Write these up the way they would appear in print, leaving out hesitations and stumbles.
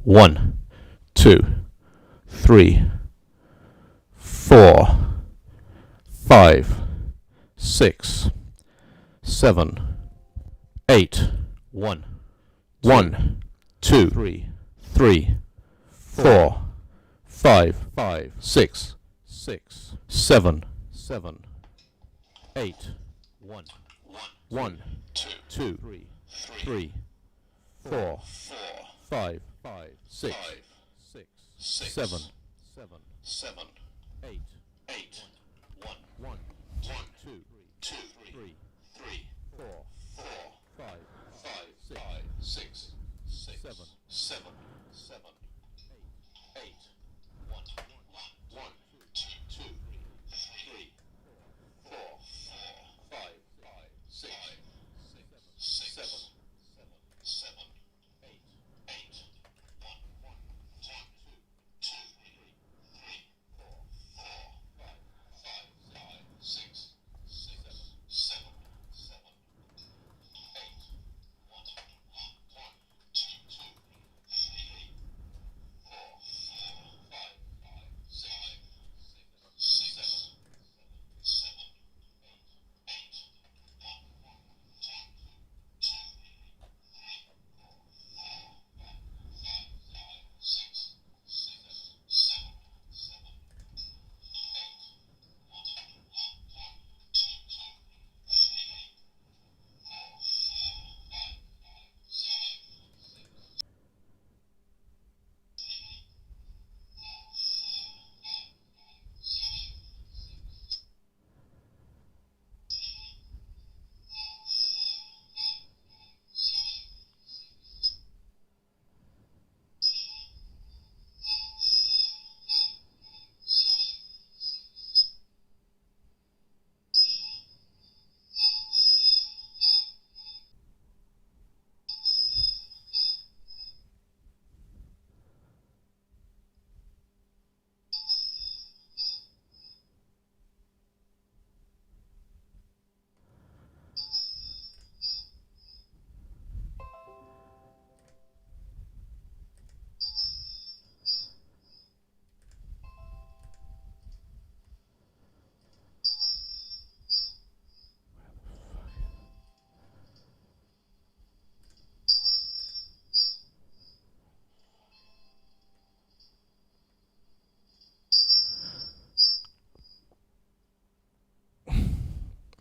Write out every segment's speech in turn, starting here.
1, 2, 3, 4, 5, 6, 7, 8. 1, 2, 3, 4, 5, 6, 7, 8. 1, 2, 3, 4, 5, 6, 7, 8. 1, 2, 3, 4, 5, 6, 7, 8. 1, 2, 3, 4, 5, 6, 7, 8. 1, 2, 3, 4, 5, 6, 7, 8. 1, 2, 3, 4, 5, 6, 7, 8.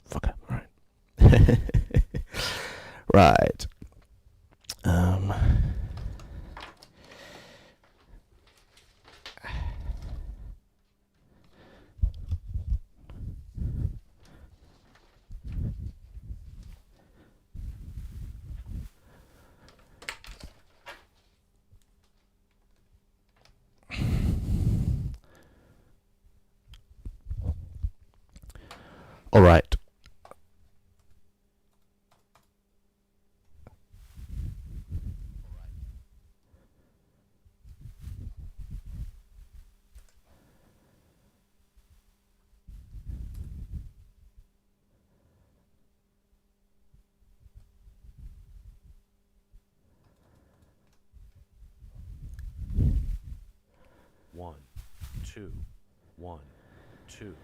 Fuck it, right. Right. All right. One, two, 1, 2.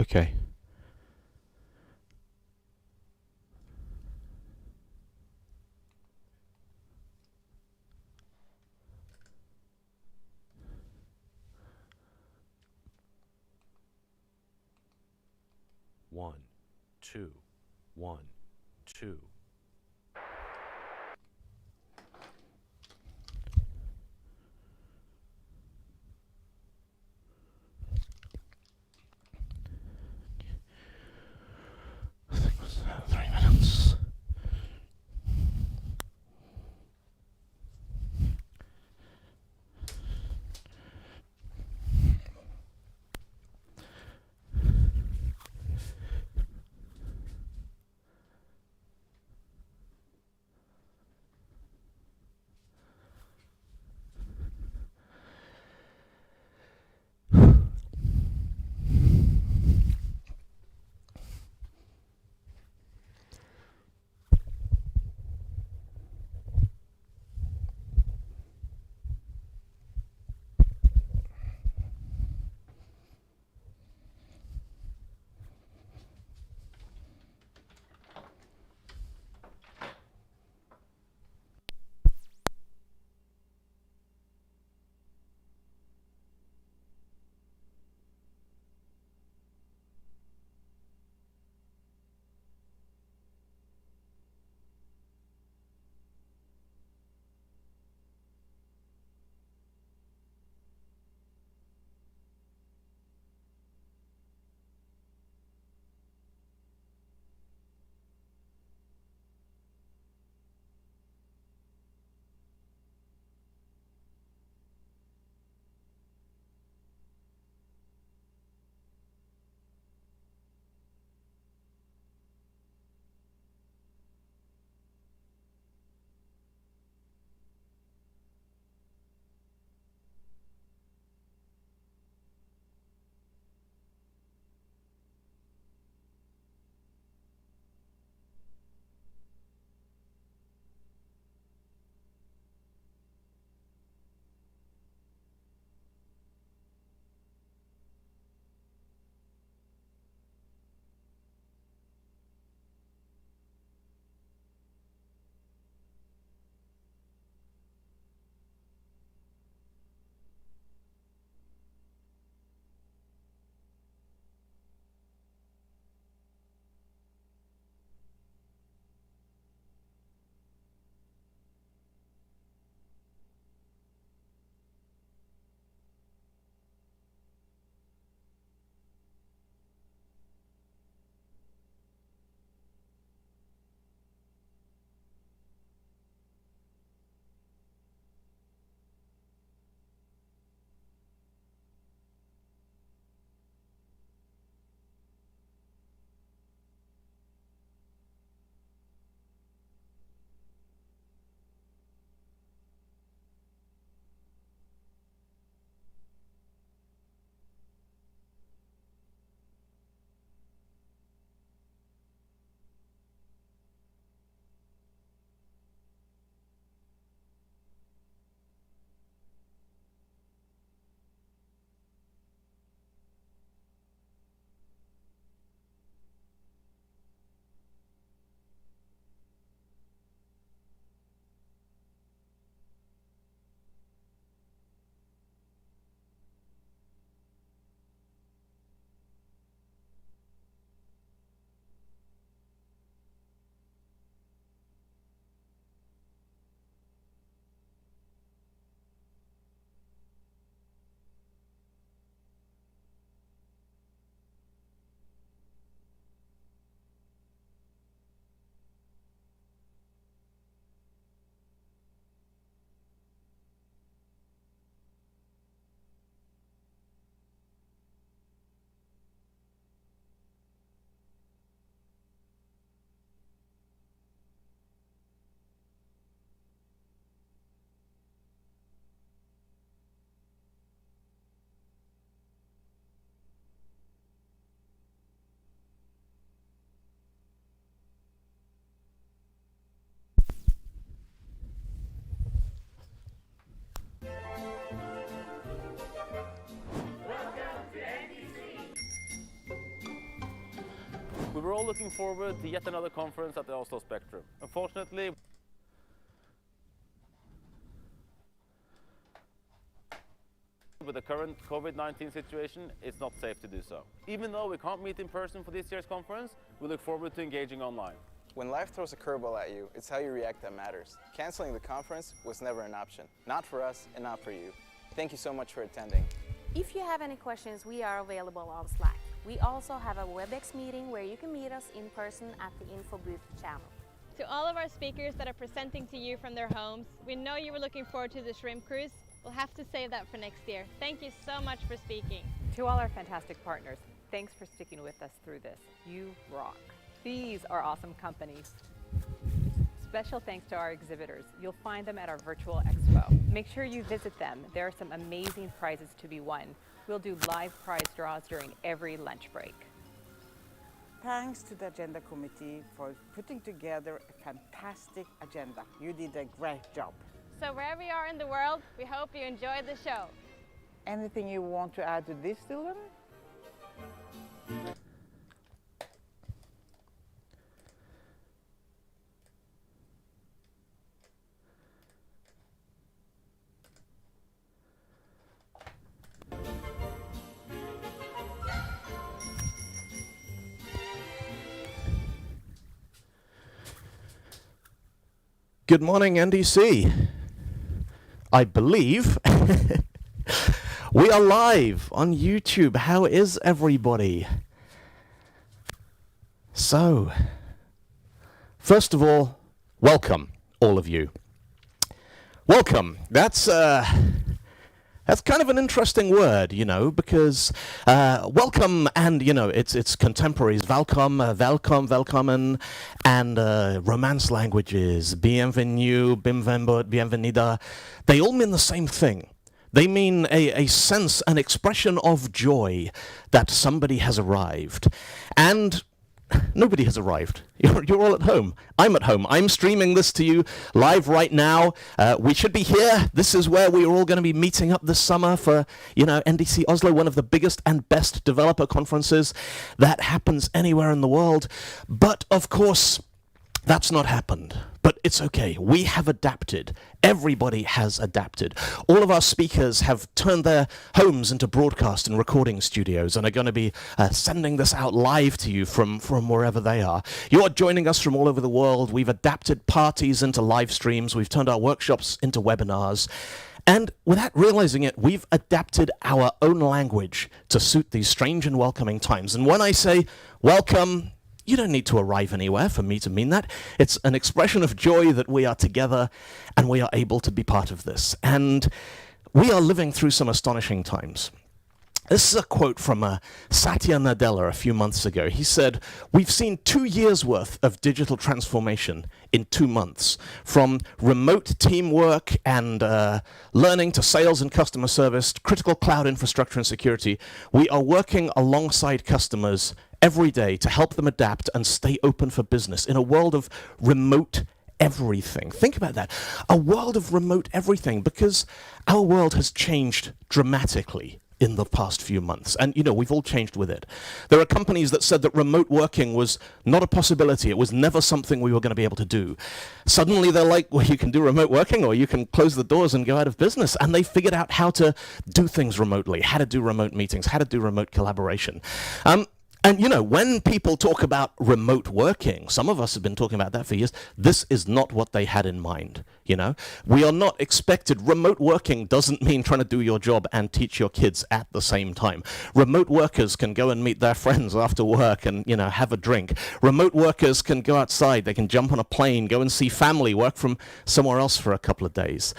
Okay. One, two, one, two. I think it was 3 minutes. We were all looking forward to yet another conference at the Oslo Spectrum. Unfortunately, with the current COVID-19 situation, it's not safe to do so. Even though we can't meet in person for this year's conference, we look forward to engaging online. When life throws a curveball at you, it's how you react that matters. Canceling the conference was never an option. Not for us and not for you. Thank you so much for attending. If you have any questions, we are available on Slack. We also have a WebEx meeting where you can meet us in person at the info booth channel. To all of our speakers that are presenting to you from their homes, we know you were looking forward to the shrimp cruise. We'll have to save that for next year. Thank you so much for speaking. To all our fantastic partners, thanks for sticking with us through this. You rock. These are awesome companies. Special thanks to our exhibitors. You'll find them at our virtual expo. Make sure you visit them. There are some amazing prizes to be won. We'll do live prize draws during every lunch break. Thanks to the Agenda Committee for putting together a fantastic agenda. You did a great job. So wherever you are in the world, we hope you enjoyed the show. Anything you want to add to this, Dylan? Good morning, NDC. I believe we are live on YouTube. How is everybody? So, first of all, welcome, all of you. Welcome. That's kind of an interesting word, you know, because welcome and, you know, it's contemporaries, welcome, velkommen, and Romance languages, bienvenue, bienvenida, they all mean the same thing. They mean a sense, an expression of joy that somebody has arrived. And nobody has arrived. You're all at home. I'm at home. I'm streaming this to you live right now. We should be here. This is where we are all going to be meeting up this summer for, you know, NDC Oslo, one of the biggest and best developer conferences that happens anywhere in the world. But of course, that's not happened. But it's okay. We have adapted. Everybody has adapted. All of our speakers have turned their homes into broadcast and recording studios and are going to be sending this out live to you from wherever they are. You're joining us from all over the world. We've adapted parties into live streams. We've turned our workshops into webinars. And without realizing it, we've adapted our own language to suit these strange and welcoming times. And when I say welcome, you don't need to arrive anywhere for me to mean that. It's an expression of joy that we are together and we are able to be part of this. And we are living through some astonishing times. This is a quote from Satya Nadella a few months ago. He said, "We've seen 2 years' worth of digital transformation in 2 months, from remote teamwork and learning to sales and customer service, critical cloud infrastructure and security. We are working alongside customers every day to help them adapt and stay open for business in a world of remote everything." Think about that. A world of remote everything, because our world has changed dramatically in the past few months. And, you know, we've all changed with it. There are companies that said that remote working was not a possibility. It was never something we were going to be able to do. Suddenly they're like, well, you can do remote working or you can close the doors and go out of business. And they figured out how to do things remotely, how to do remote meetings, how to do remote collaboration. And, you know, when people talk about remote working, some of us have been talking about that for years, this is not what they had in mind, you know? We are not expected. Remote working doesn't mean trying to do your job and teach your kids at the same time. Remote workers can go and meet their friends after work and, you know, have a drink. Remote workers can go outside, they can jump on a plane, go and see family, work from somewhere else for a couple of days.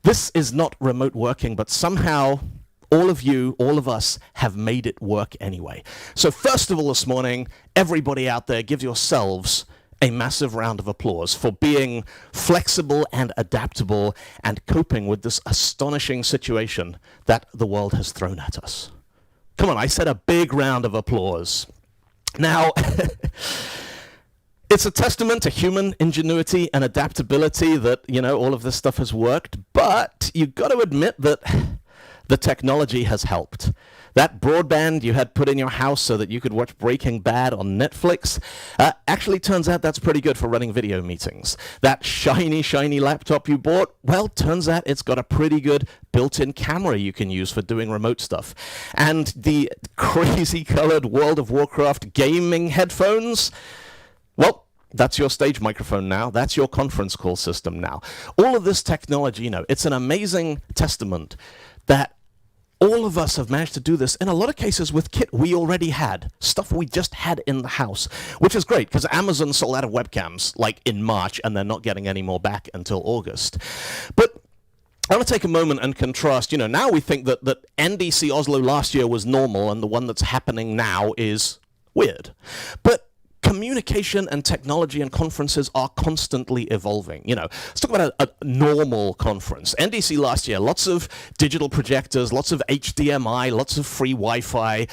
This is not remote working, but somehow all of you, all of us, have made it work anyway. So first of all this morning, everybody out there, give yourselves a massive round of applause for being flexible and adaptable and coping with this astonishing situation that the world has thrown at us. Come on, I said a big round of applause. Now, it's a testament to human ingenuity and adaptability that, you know, all of this stuff has worked, but you've got to admit that the technology has helped. That broadband you had put in your house so that you could watch Breaking Bad on Netflix, actually turns out that's pretty good for running video meetings. That shiny, shiny laptop you bought, well, turns out it's got a pretty good built-in camera you can use for doing remote stuff. And the crazy-colored World of Warcraft gaming headphones, well, that's your stage microphone now. That's your conference call system now. All of this technology, you know, it's an amazing testament that all of us have managed to do this, in a lot of cases with kit we already had, stuff we just had in the house, which is great because Amazon sold out of webcams like in March and they're not getting any more back until August. But I want to take a moment and contrast, you know, now we think that NDC Oslo last year was normal and the one that's happening now is weird. But communication and technology and conferences are constantly evolving. You know, let's talk about a normal conference. NDC last year, lots of digital projectors, lots of HDMI, lots of free Wi-Fi.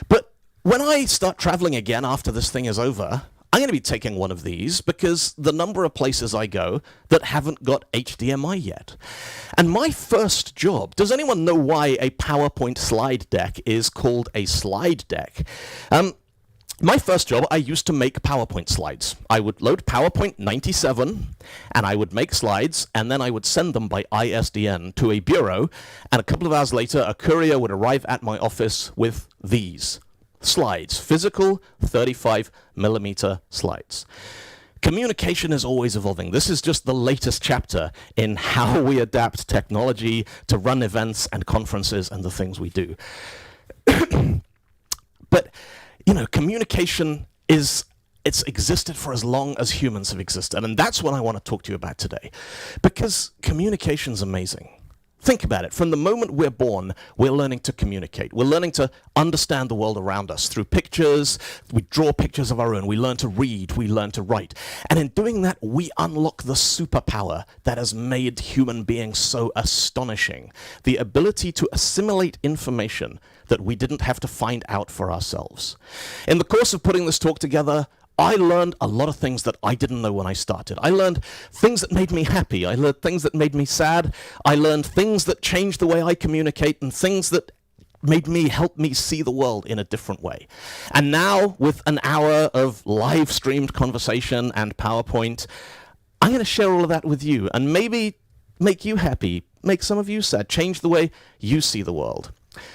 But when I start traveling again after this thing is over, I'm going to be taking one of these because the number of places I go that haven't got HDMI yet. And my first job, does anyone know why a PowerPoint slide deck is called a slide deck? My first job, I used to make PowerPoint slides. I would load PowerPoint 97, and I would make slides, and then I would send them by ISDN to a bureau, and a couple of hours later, a courier would arrive at my office with these slides, physical 35mm slides. Communication is always evolving. This is just the latest chapter in how we adapt technology to run events and conferences and the things we do. But you know, communication it's existed for as long as humans have existed. And that's what I want to talk to you about today. Because communication's amazing. Think about it. From the moment we're born, we're learning to communicate. We're learning to understand the world around us through pictures. We draw pictures of our own. We learn to read. We learn to write. And in doing that, we unlock the superpower that has made human beings so astonishing. The ability to assimilate information that we didn't have to find out for ourselves. In the course of putting this talk together, I learned a lot of things that I didn't know when I started. I learned things that made me happy. I learned things that made me sad. I learned things that changed the way I communicate and things that help me see the world in a different way. And now, with an hour of live streamed conversation and PowerPoint, I'm going to share all of that with you and maybe make you happy, make some of you sad, change the way you see the world.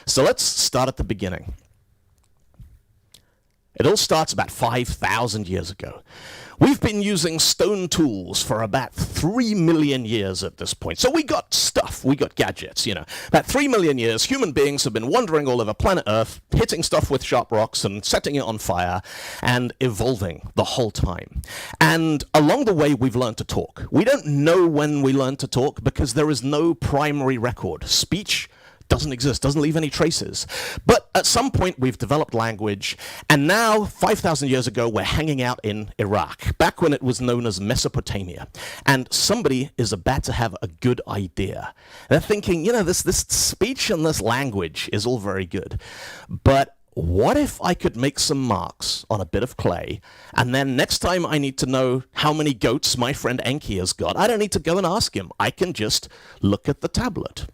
So let's start at the beginning. It all starts about 5,000 years ago. We've been using stone tools for about 3 million years at this point. So we got stuff, we got gadgets, you know. About 3 million years, human beings have been wandering all over planet Earth, hitting stuff with sharp rocks and setting it on fire and evolving the whole time. And along the way, we've learned to talk. We don't know when we learned to talk because there is no primary record. Speech doesn't exist, doesn't leave any traces. But at some point, we've developed language, and now, 5,000 years ago, we're hanging out in Iraq, back when it was known as Mesopotamia. And somebody is about to have a good idea. They're thinking, you know, this speech and this language is all very good, but what if I could make some marks on a bit of clay, and then next time I need to know how many goats my friend Enki has got, I don't need to go and ask him. I can just look at the tablet.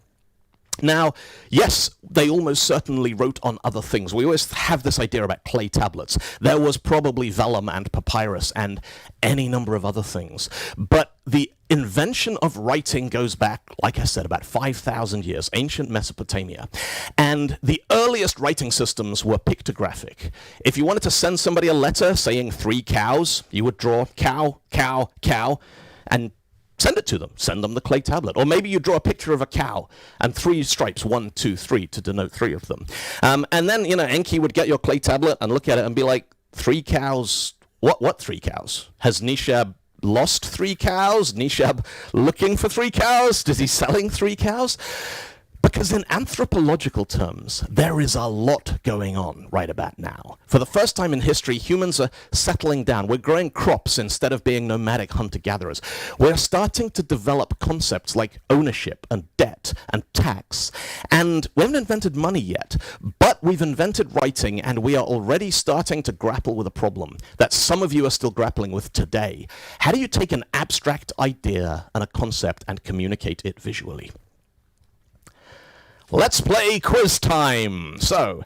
Now, yes, they almost certainly wrote on other things. We always have this idea about clay tablets. There was probably vellum and papyrus and any number of other things. But the invention of writing goes back, like I said, about 5,000 years, ancient Mesopotamia. And the earliest writing systems were pictographic. If you wanted to send somebody a letter saying 3 cows, you would draw cow, cow, cow, and send it to them. Send them the clay tablet. Or maybe you draw a picture of a cow and 3 stripes, 1, 2, 3, to denote 3 of them. And then, you know, Enki would get your clay tablet and look at it and be like, 3 cows? What 3 cows? Has Nishab lost 3 cows? Nishab looking for 3 cows? Is he selling 3 cows? Because in anthropological terms, there is a lot going on right about now. For the first time in history, humans are settling down. We're growing crops instead of being nomadic hunter-gatherers. We're starting to develop concepts like ownership and debt and tax. And we haven't invented money yet, but we've invented writing, and we are already starting to grapple with a problem that some of you are still grappling with today. How do you take an abstract idea and a concept and communicate it visually? Let's play quiz time. So,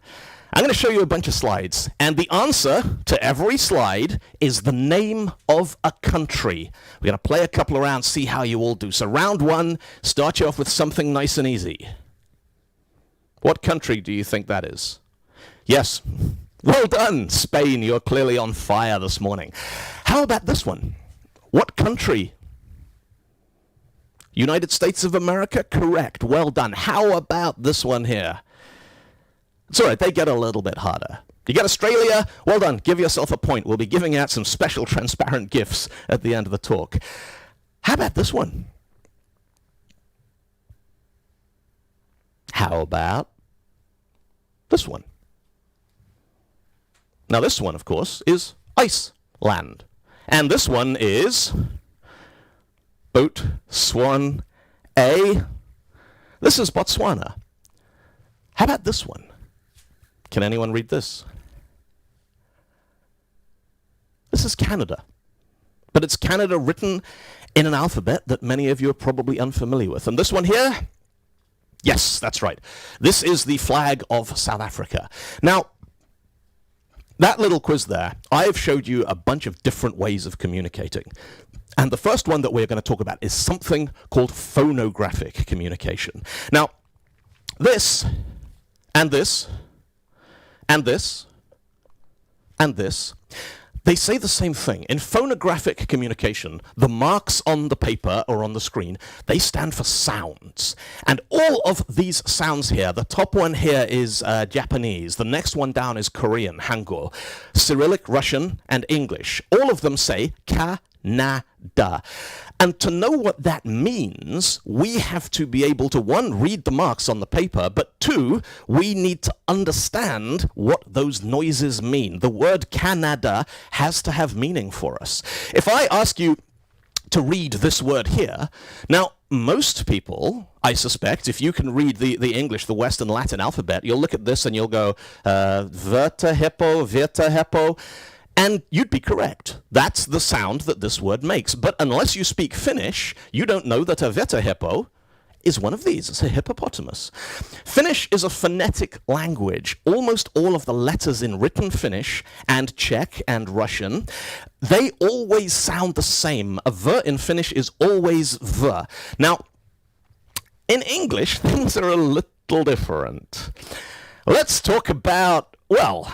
I'm going to show you a bunch of slides, and the answer to every slide is the name of a country. We're going to play a couple of rounds, see how you all do. So round one, start you off with something nice and easy. What country do you think that is? Yes. Well done, Spain. You're clearly on fire this morning. How about this one? What country? United States of America? Correct. Well done. How about this one here? It's all right, they get a little bit harder. You get Australia? Well done. Give yourself a point. We'll be giving out some special transparent gifts at the end of the talk. How about this one? How about this one? Now this one, of course, is Iceland. And this one is Botswana. This is Botswana. How about this one? Can anyone read this? This is Canada. But it's Canada written in an alphabet that many of you are probably unfamiliar with. And this one here? Yes, that's right. This is the flag of South Africa. Now, that little quiz there, I've showed you a bunch of different ways of communicating. And the first one that we're going to talk about is something called phonographic communication. Now, this, and this, and this, and this, they say the same thing. In phonographic communication, the marks on the paper or on the screen, they stand for sounds. And all of these sounds here, the top one here is Japanese, the next one down is Korean, Hangul, Cyrillic, Russian, and English. All of them say Canada. And to know what that means, we have to be able to, one, read the marks on the paper, but two, we need to understand what those noises mean. The word Canada has to have meaning for us. If I ask you to read this word here, now, most people, I suspect, if you can read the English, the Western Latin alphabet, you'll look at this and you'll go, Verta Hippo, Virta Hippo, and you'd be correct. That's the sound that this word makes. But unless you speak Finnish, you don't know that a vetahippo is one of these. It's a hippopotamus. Finnish is a phonetic language. Almost all of the letters in written Finnish and Czech and Russian, they always sound the same. A v in Finnish is always v. Now, in English, things are a little different. Let's talk about, well,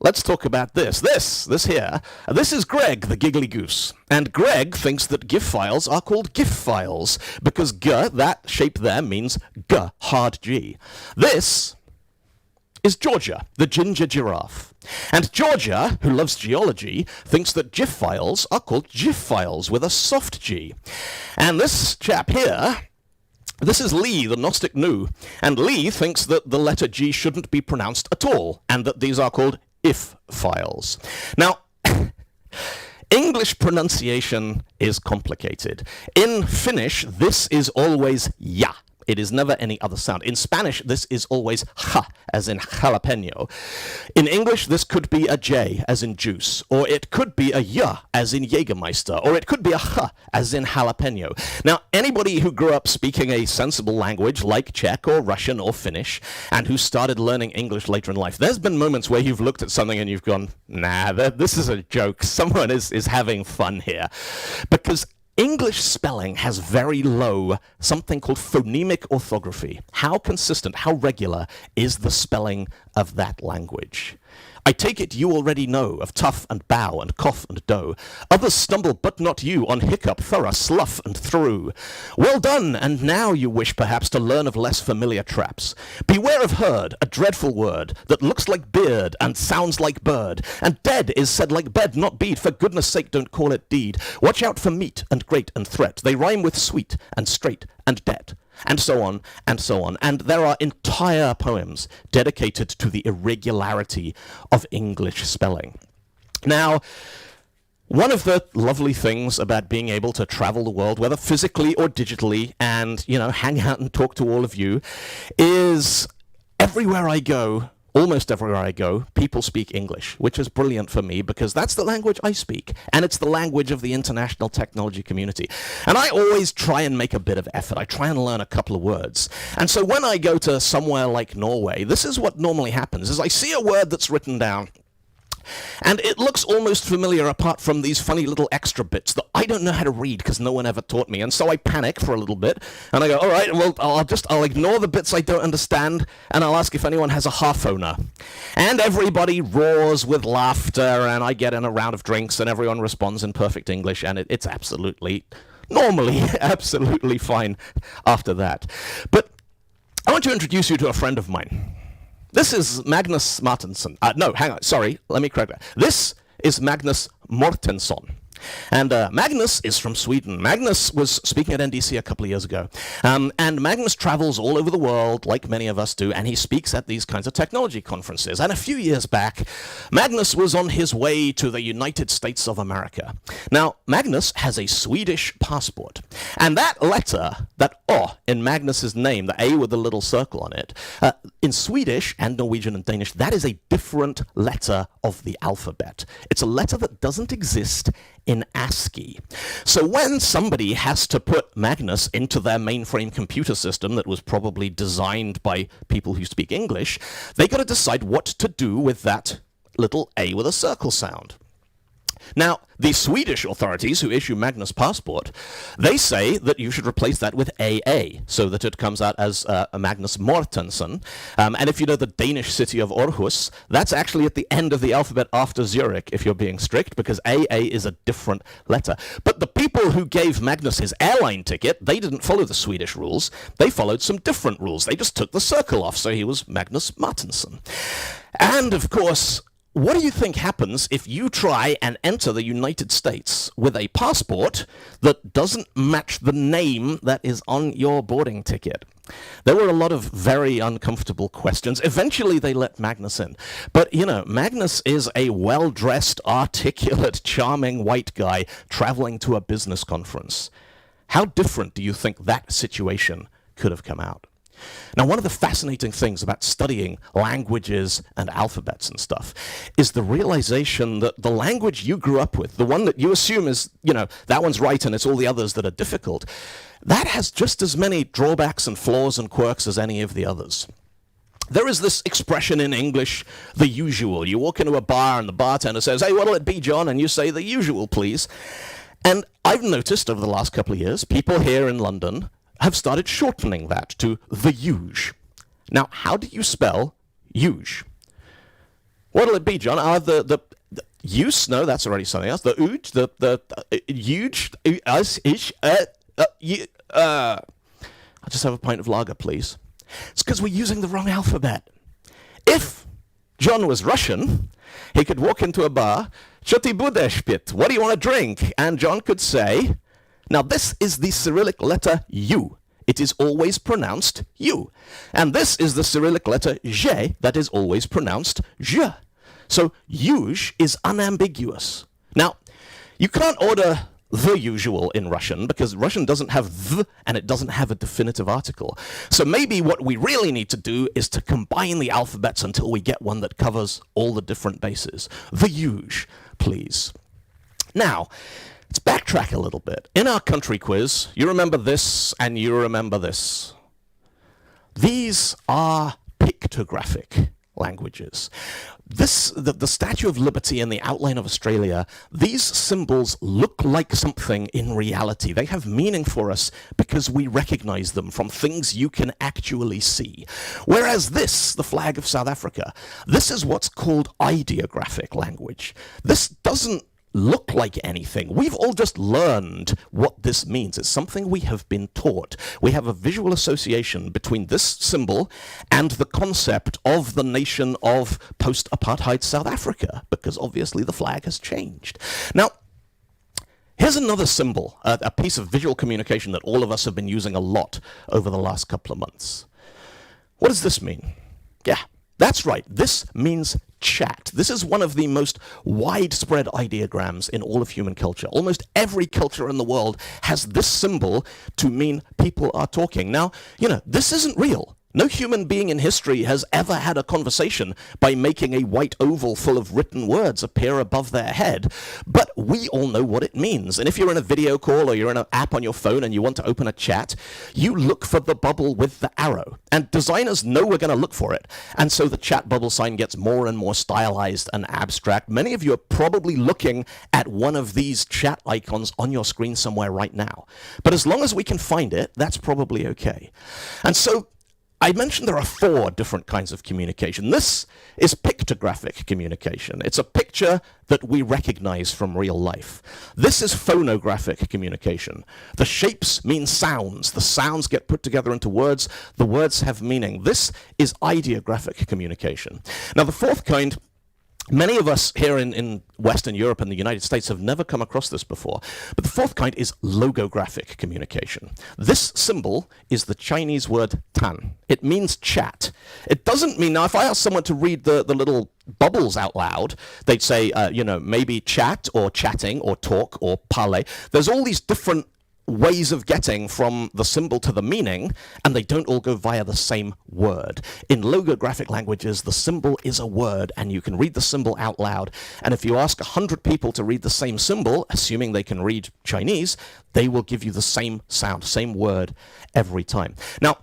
let's talk about this. This here. This is Greg, the giggly goose. And Greg thinks that GIF files are called GIF files because G, that shape there, means G, hard G. This is Georgia, the ginger giraffe. And Georgia, who loves geology, thinks that GIF files are called GIF files with a soft G. And this chap here, this is Lee, the Gnostic Nu. And Lee thinks that the letter G shouldn't be pronounced at all, and that these are called IF files. Now, English pronunciation is complicated. In Finnish, this is always ja. It is never any other sound. In Spanish, this is always ja, as in jalapeno. In English, this could be a J, as in juice, or it could be a y, as in Jägermeister, or it could be a h, as in jalapeno. Now, anybody who grew up speaking a sensible language like Czech or Russian or Finnish, and who started learning English later in life, there's been moments where you've looked at something and you've gone, nah, this is a joke. Someone is having fun here. Because English spelling has very low, something called phonemic orthography. How consistent, how regular is the spelling of that language? I take it you already know of tough and bow and cough and dough. Others stumble, but not you, on hiccup, thorough, slough and through. Well done, and now you wish perhaps to learn of less familiar traps. Beware of herd, a dreadful word, that looks like beard and sounds like bird. And dead is said like bed, not bead, for goodness sake don't call it deed. Watch out for meat and great and threat. They rhyme with sweet and straight and debt. And so on, and so on. And there are entire poems dedicated to the irregularity of English spelling. Now, one of the lovely things about being able to travel the world, whether physically or digitally, and, hang out and talk to all of you, is everywhere I go, almost everywhere I go, people speak English, which is brilliant for me because that's the language I speak, and it's the language of the international technology community. And I always try and make a bit of effort. I try and learn a couple of words. And so when I go to somewhere like Norway, this is what normally happens, is I see a word that's written down, and it looks almost familiar apart from these funny little extra bits that I don't know how to read because no one ever taught me. And so I panic for a little bit and I go, all right, well, I'll ignore the bits I don't understand and I'll ask if anyone has a half-owner. And everybody roars with laughter and I get in a round of drinks and everyone responds in perfect English and it's absolutely, normally, absolutely fine after that. But I want to introduce you to a friend of mine. This is Magnus Martinsson. No, hang on. Sorry, let me correct that. This is Magnus Mortensson. And Magnus is from Sweden. Magnus was speaking at NDC a couple of years ago. And Magnus travels all over the world, like many of us do, and he speaks at these kinds of technology conferences. And a few years back, Magnus was on his way to the United States of America. Now, Magnus has a Swedish passport. And that letter, that O in Magnus's name, the A with the little circle on it, in Swedish and Norwegian and Danish, that is a different letter of the alphabet. It's a letter that doesn't exist in ASCII. So when somebody has to put Magnus into their mainframe computer system that was probably designed by people who speak English, they got to decide what to do with that little A with a circle sound. Now, the Swedish authorities who issue Magnus' passport, they say that you should replace that with AA, so that it comes out as Magnus Mortensson. And if you know the Danish city of Aarhus, that's actually at the end of the alphabet after Zurich, if you're being strict, because AA is a different letter. But the people who gave Magnus his airline ticket, they didn't follow the Swedish rules. They followed some different rules. They just took the circle off, so he was Magnus Martinsson. And, of course, what do you think happens if you try and enter the United States with a passport that doesn't match the name that is on your boarding ticket? There were a lot of very uncomfortable questions. Eventually, they let Magnus in. But, you know, Magnus is a well-dressed, articulate, charming white guy traveling to a business conference. How different do you think that situation could have come out? Now, one of the fascinating things about studying languages and alphabets and stuff is the realization that the language you grew up with, the one that you assume is, you know, that one's right and it's all the others that are difficult, that has just as many drawbacks and flaws and quirks as any of the others. There is this expression in English, the usual. You walk into a bar and the bartender says, "Hey, what'll it be, John?" And you say, "The usual, please." And I've noticed over the last couple of years, people here in London have started shortening that to the huge. Now, how do you spell huge? What'll it be, John? The use? No, that's already something else. The huge, the huge, I'll just have a pint of lager, please. It's because we're using the wrong alphabet. If John was Russian, he could walk into a bar, "Что ты будешь пить? What do you want to drink?" And John could say, now, this is the Cyrillic letter U. It is always pronounced U. And this is the Cyrillic letter J that is always pronounced J. So, huge is unambiguous. Now, you can't order the usual in Russian because Russian doesn't have the and it doesn't have a definitive article. So maybe what we really need to do is to combine the alphabets until we get one that covers all the different bases. The huge, please. Now, let's backtrack a little bit. In our country quiz, you remember this and you remember this. These are pictographic languages. The Statue of Liberty and the outline of Australia, these symbols look like something in reality. They have meaning for us because we recognize them from things you can actually see. Whereas this, the flag of South Africa, this is what's called ideographic language. This doesn't look like anything. We've all just learned what this means. It's something we have been taught. We have a visual association between this symbol and the concept of the nation of post-apartheid South Africa, because obviously the flag has changed. Now, here's another symbol, a piece of visual communication that all of us have been using a lot over the last couple of months. What does this mean? Yeah, that's right. This means chat. This is one of the most widespread ideograms in all of human culture. Almost every culture in the world has this symbol to mean people are talking. Now, you know, this isn't real. No human being in history has ever had a conversation by making a white oval full of written words appear above their head. But we all know what it means. And if you're in a video call or you're in an app on your phone and you want to open a chat, you look for the bubble with the arrow. And designers know we're going to look for it. And so the chat bubble sign gets more and more stylized and abstract. Many of you are probably looking at one of these chat icons on your screen somewhere right now. But as long as we can find it, that's probably okay. And so I mentioned there are 4 different kinds of communication. This is pictographic communication. It's a picture that we recognize from real life. This is phonographic communication. The shapes mean sounds. The sounds get put together into words. The words have meaning. This is ideographic communication. Now, the 4th kind, many of us here in Western Europe and the United States have never come across this before, but the 4th kind is logographic communication. This symbol is the Chinese word tan. It means chat. It doesn't mean, now if I ask someone to read the little bubbles out loud, they'd say, maybe chat or chatting or talk or parley. There's all these different ways of getting from the symbol to the meaning, and they don't all go via the same word. In logographic languages, the symbol is a word, and you can read the symbol out loud. And if you ask 100 people to read the same symbol, assuming they can read Chinese, they will give you the same sound, same word every time. Now,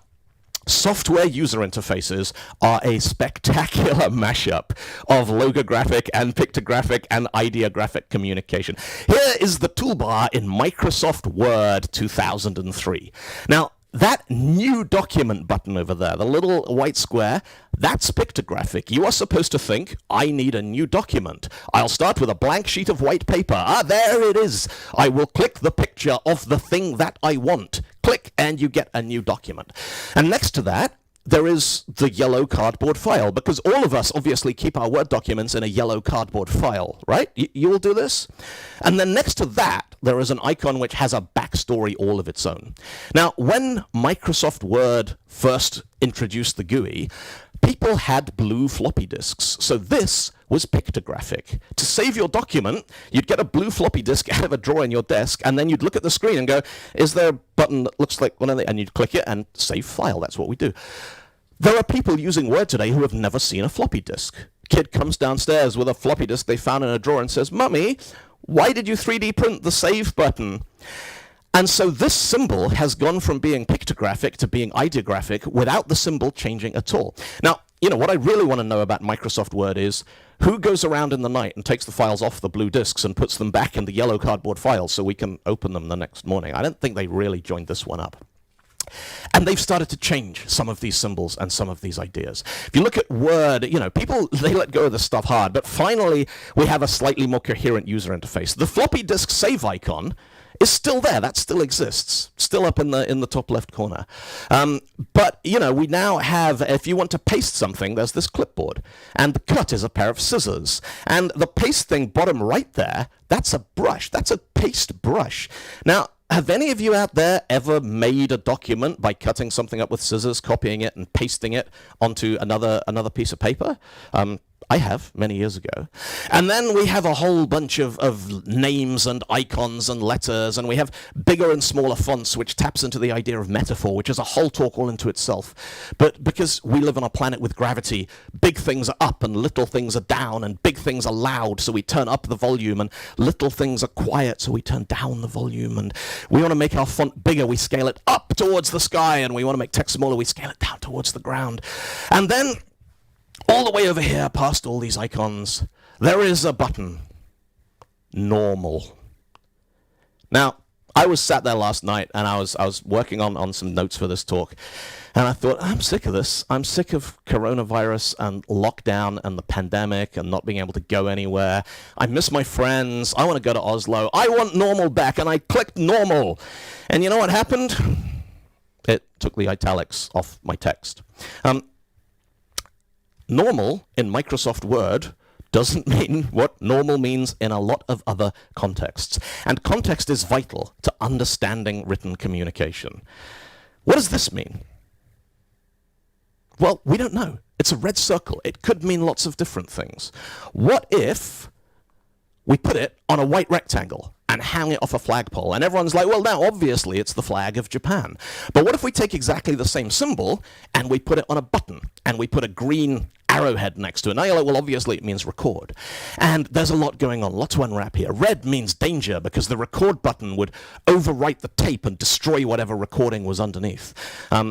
software user interfaces are a spectacular mashup of logographic and pictographic and ideographic communication. Here is the toolbar in Microsoft Word 2003. Now, that new document button over there, the little white square, that's pictographic. You are supposed to think, I need a new document. I'll start with a blank sheet of white paper. There it is. I will click the picture of the thing that I want. Click, and you get a new document. And next to that, there is the yellow cardboard file, because all of us obviously keep our Word documents in a yellow cardboard file, right? You will do this? And then next to that, there is an icon which has a backstory all of its own. Now, when Microsoft Word first introduced the GUI, people had blue floppy disks. So this was pictographic. To save your document, you'd get a blue floppy disk out of a drawer in your desk, and then you'd look at the screen and go, is there a button that looks like one of the, and you'd click it and save file. That's what we do. There are people using Word today who have never seen a floppy disk. Kid comes downstairs with a floppy disk they found in a drawer and says, Mummy, why did you 3D print the save button? And so this symbol has gone from being pictographic to being ideographic without the symbol changing at all. Now, what I really want to know about Microsoft Word is who goes around in the night and takes the files off the blue disks and puts them back in the yellow cardboard files so we can open them the next morning. I don't think they really joined this one up. And they've started to change some of these symbols and some of these ideas. If you look at Word, people, they let go of this stuff hard, but finally we have a slightly more coherent user interface. The floppy disk save icon is still there. That still exists, still up in the top left corner. But we now have, if you want to paste something, there's this clipboard, and the cut is a pair of scissors, and the paste thing bottom right there, that's a brush. That's a paste brush. Now, have any of you out there ever made a document by cutting something up with scissors, copying it, and pasting it onto another piece of paper? I have, many years ago. And then we have a whole bunch of names and icons and letters, and we have bigger and smaller fonts, which taps into the idea of metaphor, which is a whole talk all into itself. But because we live on a planet with gravity, big things are up and little things are down, and big things are loud, so we turn up the volume, and little things are quiet, so we turn down the volume. And we want to make our font bigger, we scale it up towards the sky, and we want to make text smaller, we scale it down towards the ground. And then all the way over here, past all these icons, there is a button. Normal. Now, I was sat there last night, and I was working on some notes for this talk, and I thought, I'm sick of this. I'm sick of coronavirus and lockdown and the pandemic and not being able to go anywhere. I miss my friends. I want to go to Oslo. I want normal back, and I clicked normal. And you know what happened? It took the italics off my text. Normal in Microsoft Word doesn't mean what normal means in a lot of other contexts. And context is vital to understanding written communication. What does this mean? Well, we don't know. It's a red circle. It could mean lots of different things. What if we put it on a white rectangle and hang it off a flagpole. And everyone's like, well, now, obviously, it's the flag of Japan. But what if we take exactly the same symbol and we put it on a button, and we put a green arrowhead next to it? Now you're like, well, obviously it means record. And there's a lot going on, lot to unwrap here. Red means danger, because the record button would overwrite the tape and destroy whatever recording was underneath.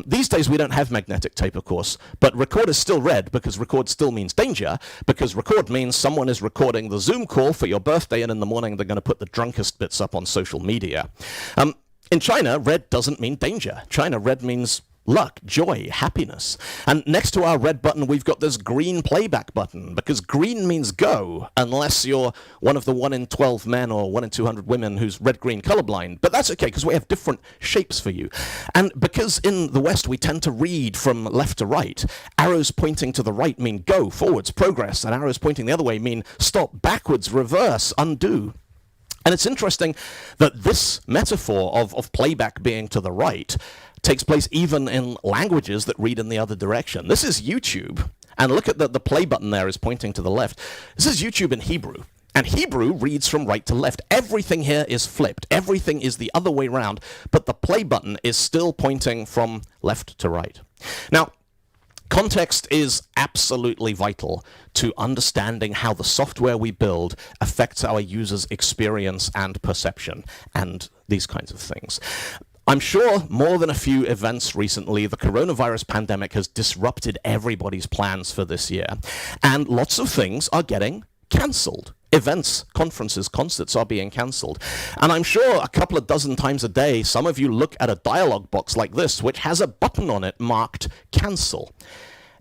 These days we don't have magnetic tape, of course, but record is still red, because record still means danger, because record means someone is recording the Zoom call for your birthday, and in the morning they're going to put the drunkest bits up on social media. In China, red doesn't mean danger. China, red means luck, joy, happiness. And next to our red button, we've got this green playback button, because green means go, unless you're one of the 1 in 12 men or 1 in 200 women who's red-green colorblind. But that's okay, because we have different shapes for you. And because in the West we tend to read from left to right, arrows pointing to the right mean go, forwards, progress, and arrows pointing the other way mean stop, backwards, reverse, undo. And it's interesting that this metaphor of playback being to the right takes place even in languages that read in the other direction. This is YouTube, and look at the play button there is pointing to the left. This is YouTube in Hebrew, and Hebrew reads from right to left. Everything here is flipped. Everything is the other way around, but the play button is still pointing from left to right. Now, context is absolutely vital to understanding how the software we build affects our users' experience and perception, and these kinds of things. I'm sure more than a few events recently, the coronavirus pandemic has disrupted everybody's plans for this year. And lots of things are getting cancelled. Events, conferences, concerts are being cancelled. And I'm sure a couple of dozen times a day, some of you look at a dialog box like this, which has a button on it marked cancel.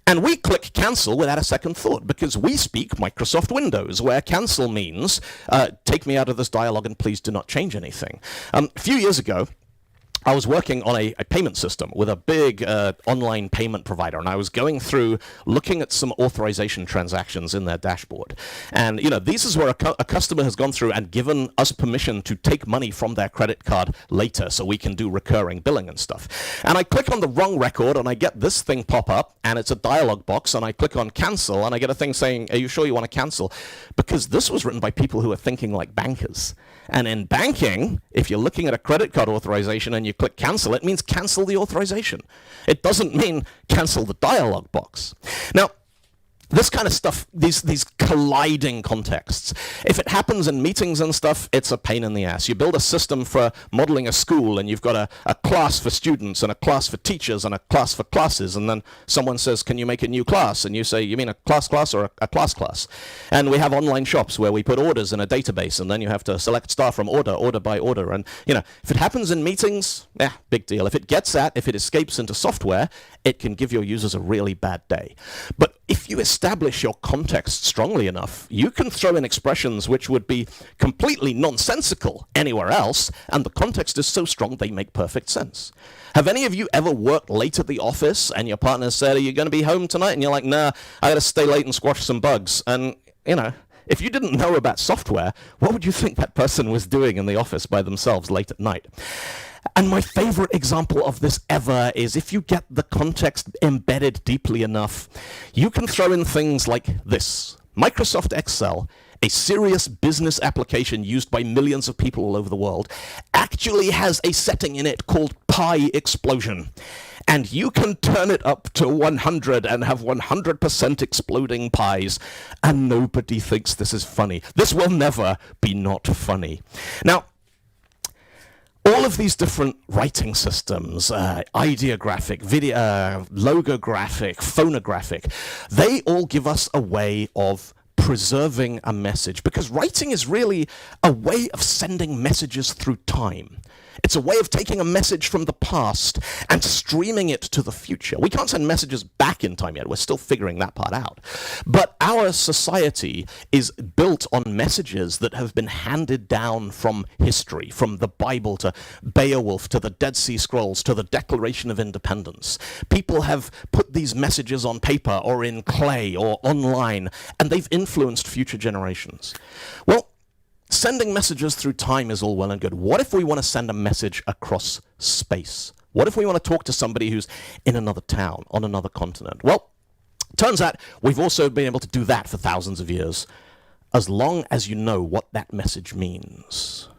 And we click cancel without a second thought, because we speak Microsoft Windows, where cancel means take me out of this dialog and please do not change anything. A few years ago, I was working on a payment system with a big online payment provider, and I was going through looking at some authorization transactions in their dashboard. And, you know, this is where a customer has gone through and given us permission to take money from their credit card later so we can do recurring billing and stuff. And I click on the wrong record, and I get this thing pop up, and it's a dialog box, and I click on cancel, and I get a thing saying, are you sure you want to cancel? Because this was written by people who are thinking like bankers. And in banking, if you're looking at a credit card authorization and you click cancel, it means cancel the authorization. It doesn't mean cancel the dialog box. Now, this kind of stuff, these colliding contexts, if it happens in meetings and stuff, it's a pain in the ass. You build a system for modeling a school, and you've got a class for students and a class for teachers and a class for classes, and then someone says, can you make a new class? And you say, you mean a class or a class? And we have online shops where we put orders in a database, and then you have to select star from order by order. And, you know, if it happens in meetings, big deal. If it escapes into software, it can give your users a really bad day. But if you establish your context strongly enough, you can throw in expressions which would be completely nonsensical anywhere else, and the context is so strong they make perfect sense. Have any of you ever worked late at the office and your partner said, are you going to be home tonight? And you're like, nah, I got to stay late and squash some bugs. And, you know, if you didn't know about software, what would you think that person was doing in the office by themselves late at night? And my favorite example of this ever is if you get the context embedded deeply enough, you can throw in things like this. Microsoft Excel, a serious business application used by millions of people all over the world, actually has a setting in it called Pi Explosion. And you can turn it up to 100 and have 100% exploding pies, and nobody thinks this is funny. This will never be not funny. Now, all of these different writing systems, ideographic, video, logographic, phonographic, they all give us a way of preserving a message, because writing is really a way of sending messages through time. It's a way of taking a message from the past and streaming it to the future. We can't send messages back in time yet. We're still figuring that part out. But our society is built on messages that have been handed down from history, from the Bible to Beowulf to the Dead Sea Scrolls to the Declaration of Independence. People have put these messages on paper or in clay or online, and they've influenced future generations. Well, sending messages through time is all well and good. What if we want to send a message across space? What if we want to talk to somebody who's in another town, on another continent? Well, turns out we've also been able to do that for thousands of years, as long as you know what that message means.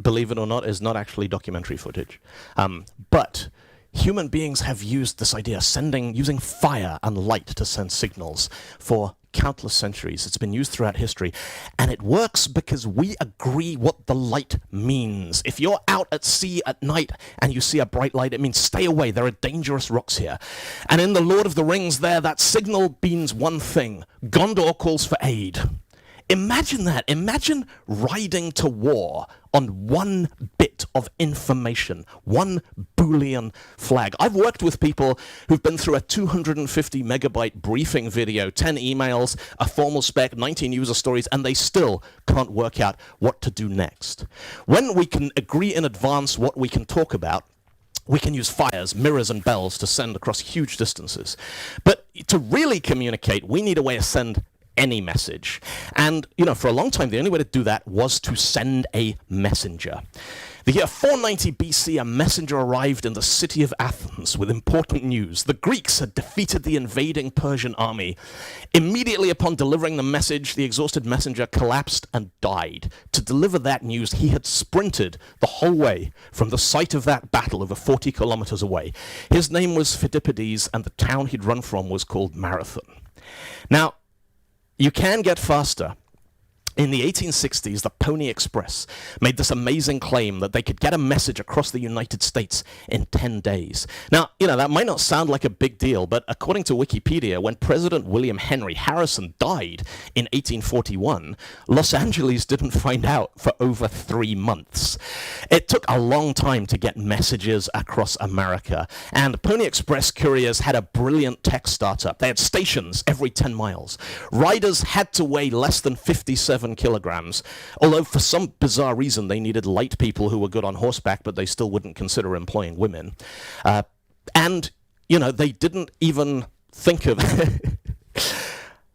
believe it or not, is not actually documentary footage. But human beings have used this idea, using fire and light to send signals for countless centuries. It's been used throughout history, and it works because we agree what the light means. If you're out at sea at night and you see a bright light, it means stay away. There are dangerous rocks here. And in The Lord of the Rings there, that signal means one thing. Gondor calls for aid. Imagine that. Imagine riding to war on one bit of information, one Boolean flag. I've worked with people who've been through a 250 megabyte briefing video, 10 emails, a formal spec, 19 user stories, and they still can't work out what to do next. When we can agree in advance what we can talk about, we can use fires, mirrors, and bells to send across huge distances. But to really communicate, we need a way to send any message. And, for a long time, the only way to do that was to send a messenger. The year 490 BC, a messenger arrived in the city of Athens with important news. The Greeks had defeated the invading Persian army. Immediately upon delivering the message, the exhausted messenger collapsed and died. To deliver that news, he had sprinted the whole way from the site of that battle over 40 kilometers away. His name was Phidippides, and the town he'd run from was called Marathon. Now, you can get faster. In the 1860s, the Pony Express made this amazing claim that they could get a message across the United States in 10 days. Now, that might not sound like a big deal, but according to Wikipedia, when President William Henry Harrison died in 1841, Los Angeles didn't find out for over 3 months. It took a long time to get messages across America, and Pony Express couriers had a brilliant tech startup. They had stations every 10 miles. Riders had to weigh less than 57 kilograms, although for some bizarre reason they needed light people who were good on horseback, but they still wouldn't consider employing women. And they didn't even think of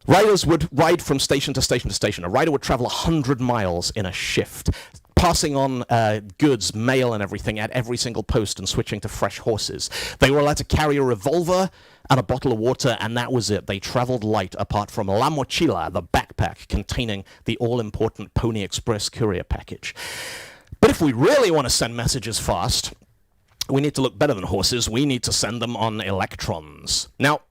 riders would ride from station to station to station. A rider would travel 100 miles in a shift, passing on goods, mail and everything at every single post and switching to fresh horses. They were allowed to carry a revolver and a bottle of water, and that was it. They traveled light, apart from La Mochila, the backpack containing the all-important Pony Express courier package. But if we really want to send messages fast, we need to look better than horses. We need to send them on electrons. Now,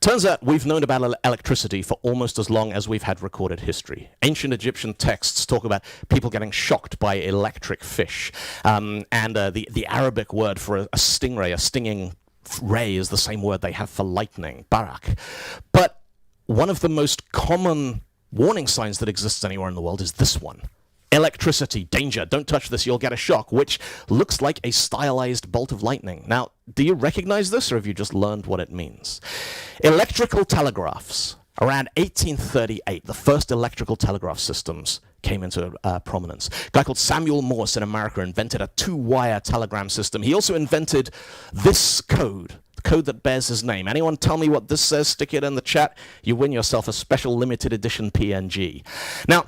turns out we've known about electricity for almost as long as we've had recorded history. Ancient Egyptian texts talk about people getting shocked by electric fish. And the Arabic word for a stingray, a stinging ray, is the same word they have for lightning, barak. But one of the most common warning signs that exists anywhere in the world is this one. Electricity, danger, don't touch this, you'll get a shock, which looks like a stylized bolt of lightning. Now, do you recognize this, or have you just learned what it means? Electrical telegraphs. Around 1838, the first electrical telegraph systems came into prominence. A guy called Samuel Morse in America invented a 2-wire telegram system. He also invented this code, the code that bears his name. Anyone tell me what this says? Stick it in the chat. You win yourself a special limited edition PNG. Now,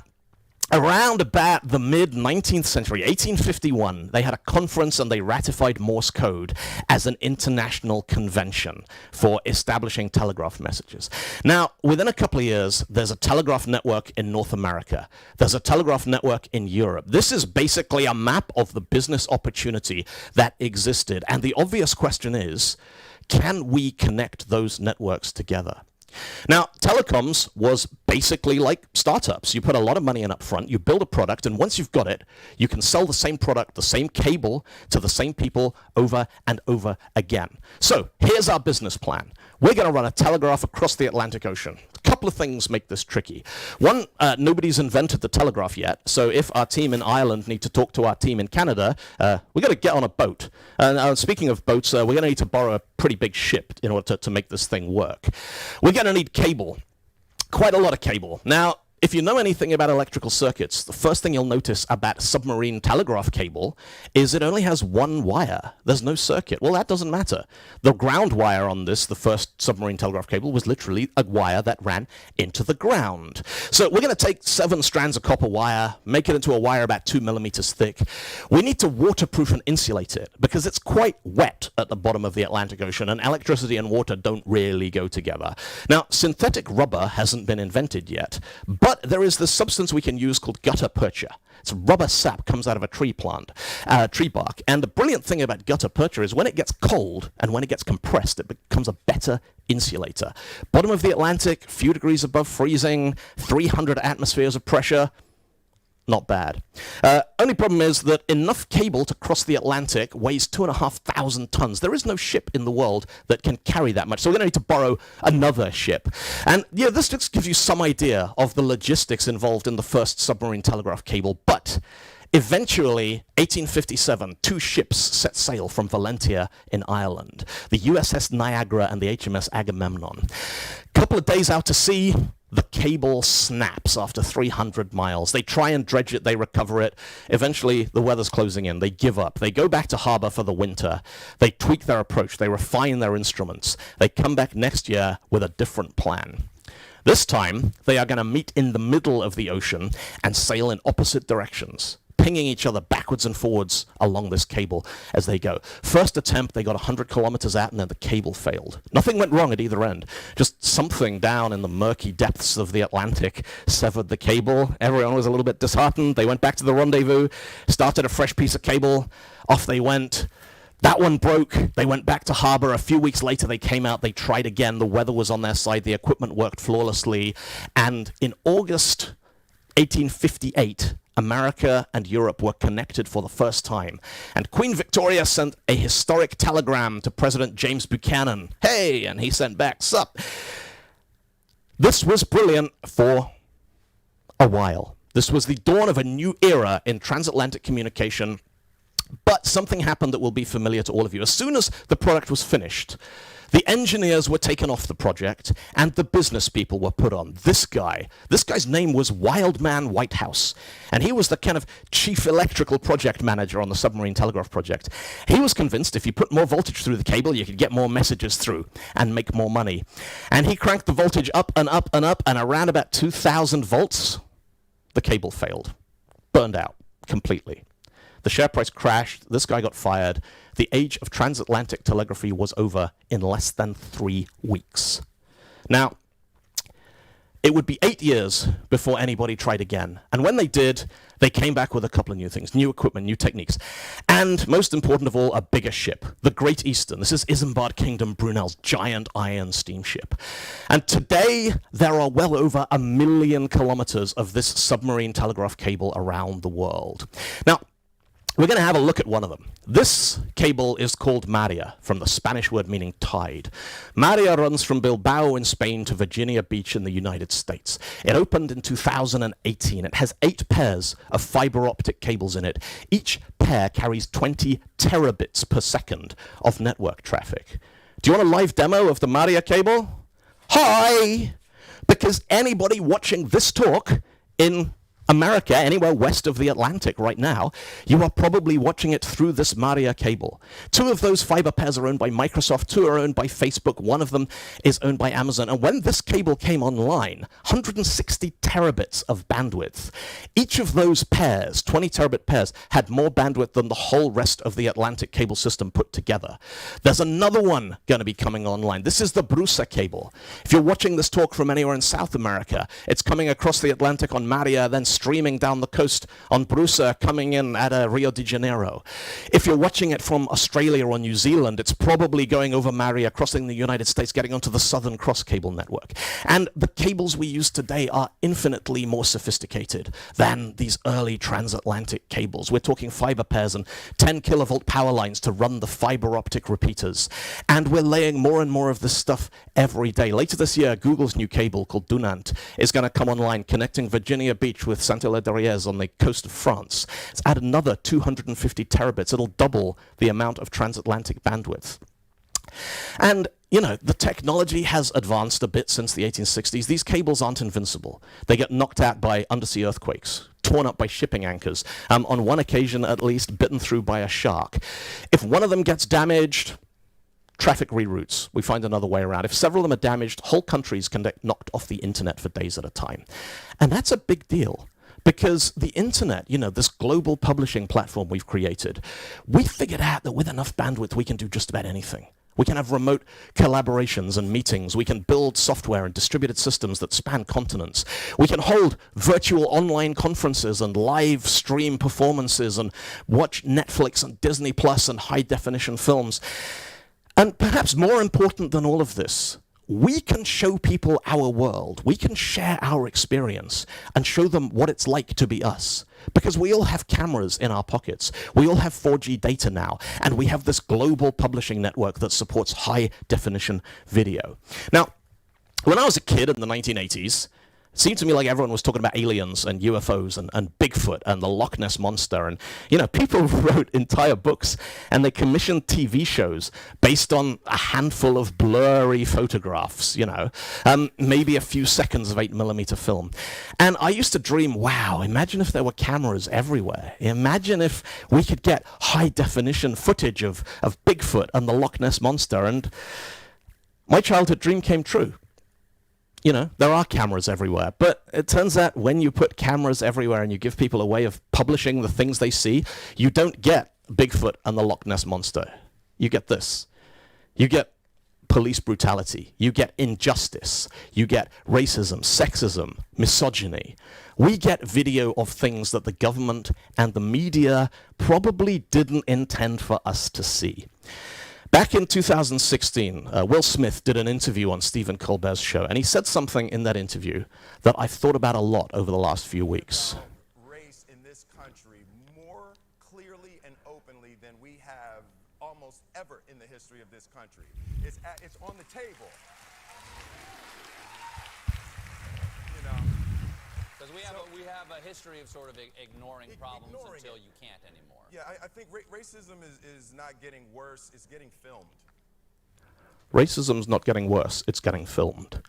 around about the mid-19th century, 1851, they had a conference and they ratified Morse code as an international convention for establishing telegraph messages. Now, within a couple of years, there's a telegraph network in North America. There's a telegraph network in Europe. This is basically a map of the business opportunity that existed. And the obvious question is, can we connect those networks together? Now, telecoms was basically like startups. You put a lot of money in up front, you build a product, and once you've got it, you can sell the same product, the same cable, to the same people over and over again. So, here's our business plan. We're going to run a telegraph across the Atlantic Ocean. A couple of things make this tricky. One, nobody's invented the telegraph yet, so if our team in Ireland need to talk to our team in Canada, we've got to get on a boat. And speaking of boats, we're going to need to borrow a pretty big ship in order to make this thing work. We're going to need cable, quite a lot of cable. Now, if you know anything about electrical circuits, the first thing you'll notice about submarine telegraph cable is it only has one wire. There's no circuit. Well, that doesn't matter. The ground wire on this, the first submarine telegraph cable, was literally a wire that ran into the ground. So we're going to take 7 strands of copper wire, make it into a wire about 2 millimeters thick. We need to waterproof and insulate it because it's quite wet at the bottom of the Atlantic Ocean, and electricity and water don't really go together. Now, synthetic rubber hasn't been invented yet, but But there is this substance we can use called gutta percha. It's rubber sap, comes out of a tree bark. And the brilliant thing about gutta percha is when it gets cold and when it gets compressed, it becomes a better insulator. Bottom of the Atlantic, few degrees above freezing, 300 atmospheres of pressure. Not bad. Only problem is that enough cable to cross the Atlantic weighs 2,500 tons. There is no ship in the world that can carry that much, so we're going to need to borrow another ship. And yeah, this just gives you some idea of the logistics involved in the first submarine telegraph cable. But eventually, 1857, 2 ships set sail from Valentia in Ireland, the USS Niagara and the HMS Agamemnon. A couple of days out to sea, the cable snaps after 300 miles. They try and dredge it, they recover it. Eventually, the weather's closing in. They give up. They go back to harbor for the winter. They tweak their approach. They refine their instruments. They come back next year with a different plan. This time, they are going to meet in the middle of the ocean and sail in opposite directions, pinging each other backwards and forwards along this cable as they go. First attempt, they got 100 kilometers out and then the cable failed. Nothing went wrong at either end. Just something down in the murky depths of the Atlantic severed the cable. Everyone was a little bit disheartened. They went back to the rendezvous, started a fresh piece of cable. Off they went. That one broke. They went back to harbor. A few weeks later, they came out. They tried again. The weather was on their side. The equipment worked flawlessly. And in August 1858, America and Europe were connected for the first time. And Queen Victoria sent a historic telegram to President James Buchanan. Hey, and he sent back, sup. This was brilliant for a while. This was the dawn of a new era in transatlantic communication. But something happened that will be familiar to all of you. As soon as the product was finished, the engineers were taken off the project, and the business people were put on. This guy's name was Wildman Whitehouse, and he was the kind of chief electrical project manager on the submarine telegraph project. He was convinced if you put more voltage through the cable, you could get more messages through and make more money. And he cranked the voltage up and up and up, and around about 2,000 volts, the cable failed, burned out completely. The share price crashed. This guy got fired. The age of transatlantic telegraphy was over in less than 3 weeks. Now, it would be 8 years before anybody tried again. And when they did, they came back with a couple of new things, new equipment, new techniques. And most important of all, a bigger ship, the Great Eastern. This is Isambard Kingdom Brunel's giant iron steamship. And today, there are well over 1 million kilometers of this submarine telegraph cable around the world. Now, we're going to have a look at one of them. This cable is called Maria, from the Spanish word meaning tide. Maria runs from Bilbao in Spain to Virginia Beach in the United States. It opened in 2018. It has 8 pairs of fiber optic cables in it. Each pair carries 20 terabits per second of network traffic. Do you want a live demo of the Maria cable? Hi! Because anybody watching this talk in America, anywhere west of the Atlantic right now, you are probably watching it through this Maria cable. 2 of those fiber pairs are owned by Microsoft, 2 are owned by Facebook, 1 of them is owned by Amazon. And when this cable came online, 160 terabits of bandwidth. Each of those pairs, 20 terabit pairs, had more bandwidth than the whole rest of the Atlantic cable system put together. There's another one going to be coming online. This is the Brusa cable. If you're watching this talk from anywhere in South America, it's coming across the Atlantic on Maria, then streaming down the coast on Brusa, coming in at Rio de Janeiro. If you're watching it from Australia or New Zealand, it's probably going over Maria, crossing the United States, getting onto the Southern Cross cable network. And the cables we use today are infinitely more sophisticated than these early transatlantic cables. We're talking fiber pairs and 10 kilovolt power lines to run the fiber optic repeaters. And we're laying more and more of this stuff every day. Later this year, Google's new cable called Dunant is going to come online, connecting Virginia Beach with Saint-Hilaire-d'Ariège on the coast of France. It's add another 250 terabits. It'll double the amount of transatlantic bandwidth. And, you know, the technology has advanced a bit since the 1860s. These cables aren't invincible. They get knocked out by undersea earthquakes, torn up by shipping anchors, on one occasion at least bitten through by a shark. If one of them gets damaged, traffic reroutes. We find another way around. If several of them are damaged, whole countries can get knocked off the internet for days at a time. And that's a big deal. Because the internet, you know, this global publishing platform we've created, we figured out that with enough bandwidth, we can do just about anything. We can have remote collaborations and meetings. We can build software and distributed systems that span continents. We can hold virtual online conferences and live stream performances and watch Netflix and Disney Plus and high-definition films. And perhaps more important than all of this, we can show people our world. We can share our experience and show them what it's like to be us. Because we all have cameras in our pockets. We all have 4G data now. And we have this global publishing network that supports high-definition video. Now, when I was a kid in the 1980s, it seemed to me like everyone was talking about aliens and UFOs and Bigfoot and the Loch Ness Monster. And, you know, people wrote entire books and they commissioned TV shows based on a handful of blurry photographs, you know, maybe a few seconds of 8mm film. And I used to dream, wow, imagine if there were cameras everywhere. Imagine if we could get high-definition footage of Bigfoot and the Loch Ness Monster. And my childhood dream came true. You know, there are cameras everywhere, but it turns out when you put cameras everywhere and you give people a way of publishing the things they see, you don't get Bigfoot and the Loch Ness Monster. You get this. You get police brutality. You get injustice. You get racism, sexism, misogyny. We get video of things that the government and the media probably didn't intend for us to see. Back in 2016, Will Smith did an interview on Stephen Colbert's show, and he said something in that interview that I've thought about a lot over the last few weeks. Race in this country more clearly and openly than we have almost ever in the history of this country. It's on the table. You know. Because we have a history of sort of ignoring problems until you can't anymore. Yeah, I think racism is not getting worse, it's getting filmed. Racism's not getting worse, it's getting filmed.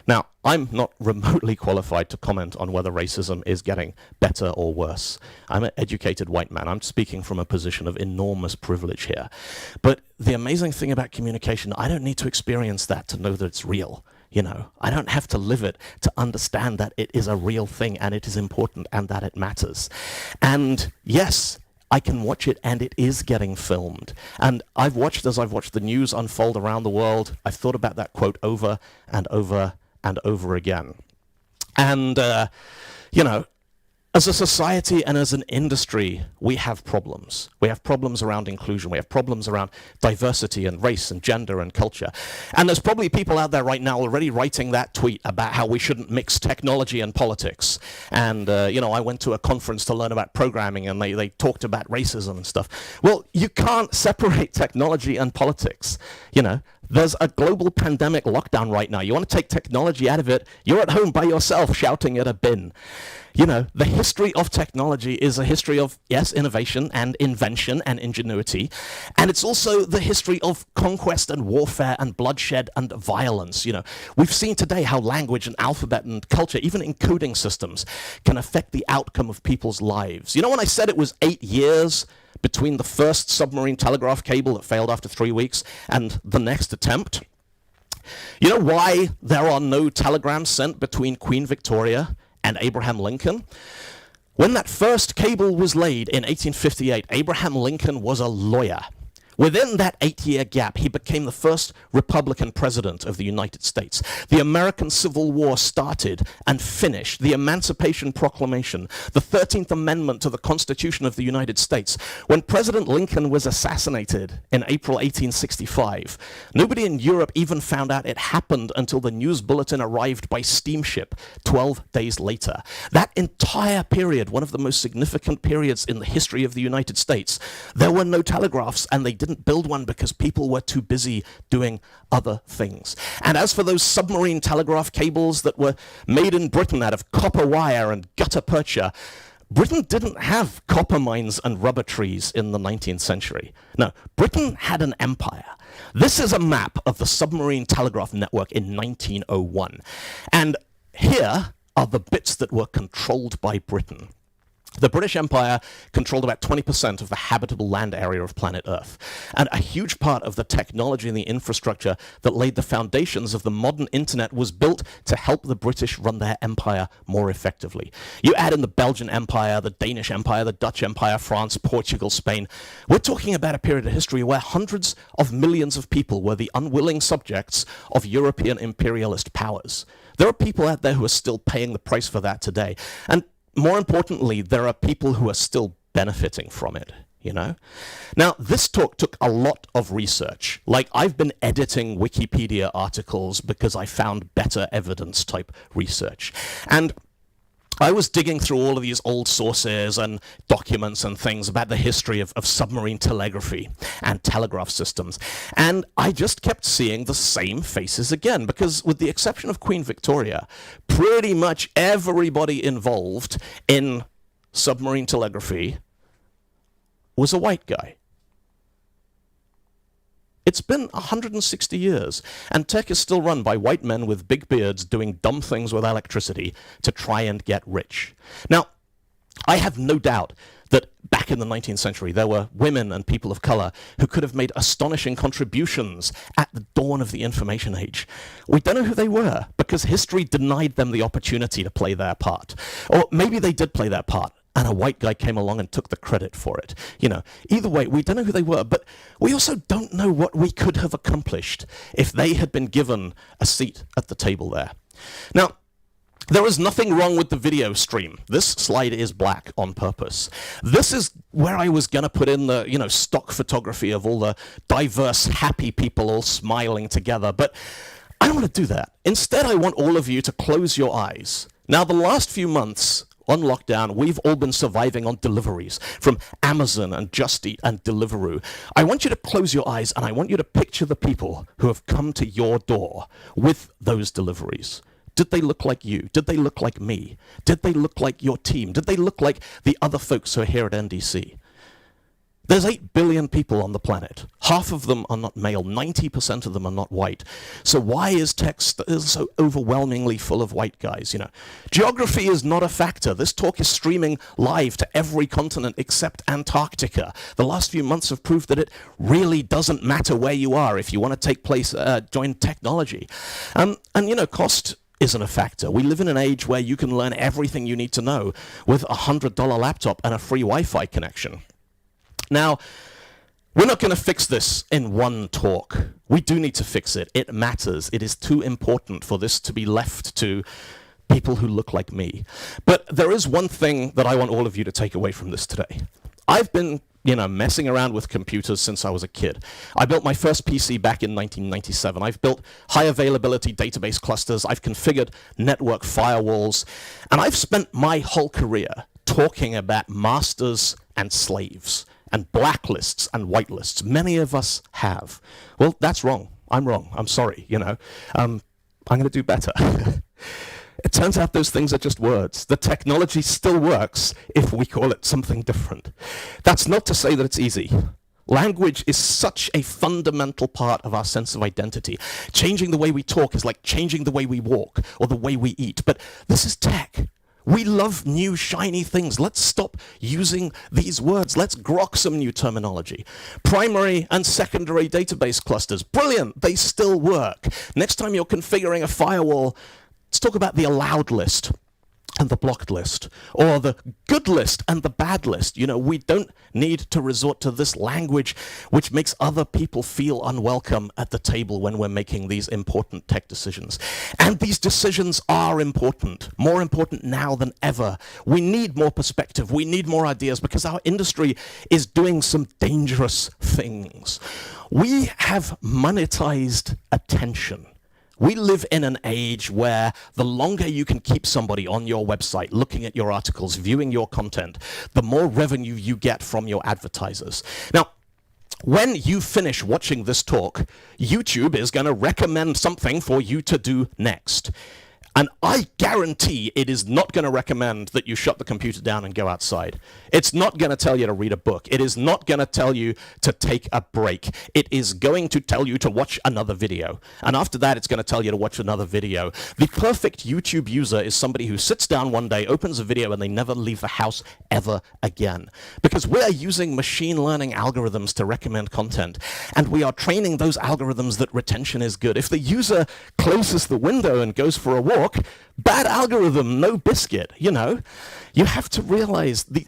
Now, I'm not remotely qualified to comment on whether racism is getting better or worse. I'm an educated white man. I'm speaking from a position of enormous privilege here. But the amazing thing about communication, I don't need to experience that to know that it's real. You know, I don't have to live it to understand that it is a real thing and it is important and that it matters. And yes, I can watch it and it is getting filmed. And as I've watched the news unfold around the world, I've thought about that quote over and over and over again. And, you know, as a society and as an industry, we have problems. We have problems around inclusion. We have problems around diversity and race and gender and culture. And there's probably people out there right now already writing that tweet about how we shouldn't mix technology and politics. And, you know, I went to a conference to learn about programming and they talked about racism and stuff. Well, you can't separate technology and politics, you know. There's a global pandemic lockdown right now. You want to take technology out of it, you're at home by yourself shouting at a bin. You know, the history of technology is a history of, yes, innovation and invention and ingenuity. And it's also the history of conquest and warfare and bloodshed and violence. You know, we've seen today how language and alphabet and culture, even encoding systems, can affect the outcome of people's lives. You know, when I said it was 8 years between the first submarine telegraph cable that failed after 3 weeks and the next attempt, you know why there are no telegrams sent between Queen Victoria and Abraham Lincoln? When that first cable was laid in 1858, Abraham Lincoln was a lawyer. Within that 8-year gap, he became the first Republican president of the United States. The American Civil War started and finished. The Emancipation Proclamation, the 13th Amendment to the Constitution of the United States. When President Lincoln was assassinated in April 1865, nobody in Europe even found out it happened until the news bulletin arrived by steamship 12 days later. That entire period, one of the most significant periods in the history of the United States, there were no telegraphs, and they didn't build one because people were too busy doing other things. And as for those submarine telegraph cables that were made in Britain out of copper wire and gutta percha, Britain didn't have copper mines and rubber trees in the 19th century. No, Britain had an empire. This is a map of the submarine telegraph network in 1901. And here are the bits that were controlled by Britain. The British Empire controlled about 20% of the habitable land area of planet Earth. And a huge part of the technology and the infrastructure that laid the foundations of the modern internet was built to help the British run their empire more effectively. You add in the Belgian Empire, the Danish Empire, the Dutch Empire, France, Portugal, Spain. We're talking about a period of history where hundreds of millions of people were the unwilling subjects of European imperialist powers. There are people out there who are still paying the price for that today. And more importantly, there are people who are still benefiting from it, you know? Now, this talk took a lot of research. Like, I've been editing Wikipedia articles because I found better evidence type research. And I was digging through all of these old sources and documents and things about the history of submarine telegraphy and telegraph systems. And I just kept seeing the same faces again, because with the exception of Queen Victoria, pretty much everybody involved in submarine telegraphy was a white guy. It's been 160 years, and tech is still run by white men with big beards doing dumb things with electricity to try and get rich. Now, I have no doubt that back in the 19th century, there were women and people of color who could have made astonishing contributions at the dawn of the information age. We don't know who they were, because history denied them the opportunity to play their part. Or maybe they did play their part, and a white guy came along and took the credit for it. You know, either way, we don't know who they were, but we also don't know what we could have accomplished if they had been given a seat at the table there. Now, there is nothing wrong with the video stream. This slide is black on purpose. This is where I was gonna put in the, you know, stock photography of all the diverse, happy people all smiling together, but I don't want to do that. Instead, I want all of you to close your eyes. Now, the last few months, on lockdown, we've all been surviving on deliveries from Amazon and Just Eat and Deliveroo. I want you to close your eyes and I want you to picture the people who have come to your door with those deliveries. Did they look like you? Did they look like me? Did they look like your team? Did they look like the other folks who are here at NDC? There's 8 billion people on the planet. Half of them are not male. 90% of them are not white. So why is tech so overwhelmingly full of white guys? You know, geography is not a factor. This talk is streaming live to every continent except Antarctica. The last few months have proved that it really doesn't matter where you are if you want to take place, join technology. And you know, cost isn't a factor. We live in an age where you can learn everything you need to know with a $100 laptop and a free Wi-Fi connection. Now, we're not going to fix this in one talk. We do need to fix it. It matters. It is too important for this to be left to people who look like me. But there is one thing that I want all of you to take away from this today. I've been, you know, messing around with computers since I was a kid. I built my first PC back in 1997. I've built high availability database clusters. I've configured network firewalls. And I've spent my whole career talking about masters and slaves, and blacklists and whitelists. Many of us have. Well, that's wrong. I'm wrong. I'm sorry, you know. I'm going to do better. It turns out those things are just words. The technology still works if we call it something different. That's not to say that it's easy. Language is such a fundamental part of our sense of identity. Changing the way we talk is like changing the way we walk or the way we eat. But this is tech. We love new, shiny things. Let's stop using these words. Let's grok some new terminology. Primary and secondary database clusters. Brilliant. They still work. Next time you're configuring a firewall, let's talk about the allowed list and the blocked list, or the good list and the bad list. You know, we don't need to resort to this language which makes other people feel unwelcome at the table when we're making these important tech decisions. And these decisions are important, more important now than ever. We need more perspective, we need more ideas, because our industry is doing some dangerous things. We have monetized attention. We live in an age where the longer you can keep somebody on your website, looking at your articles, viewing your content, the more revenue you get from your advertisers. Now, when you finish watching this talk, YouTube is going to recommend something for you to do next. And I guarantee guarantee it is not going to recommend that you shut the computer down and go outside. It's not going to tell you to read a book. It is not going to tell you to take a break. It is going to tell you to watch another video. And after that, it's going to tell you to watch another video. The perfect YouTube user is somebody who sits down one day, opens a video, and they never leave the house ever again. Because we are using machine learning algorithms to recommend content. And we are training those algorithms that retention is good. If the user closes the window and goes for a walk, bad algorithm, no biscuit, you know. You have to realize the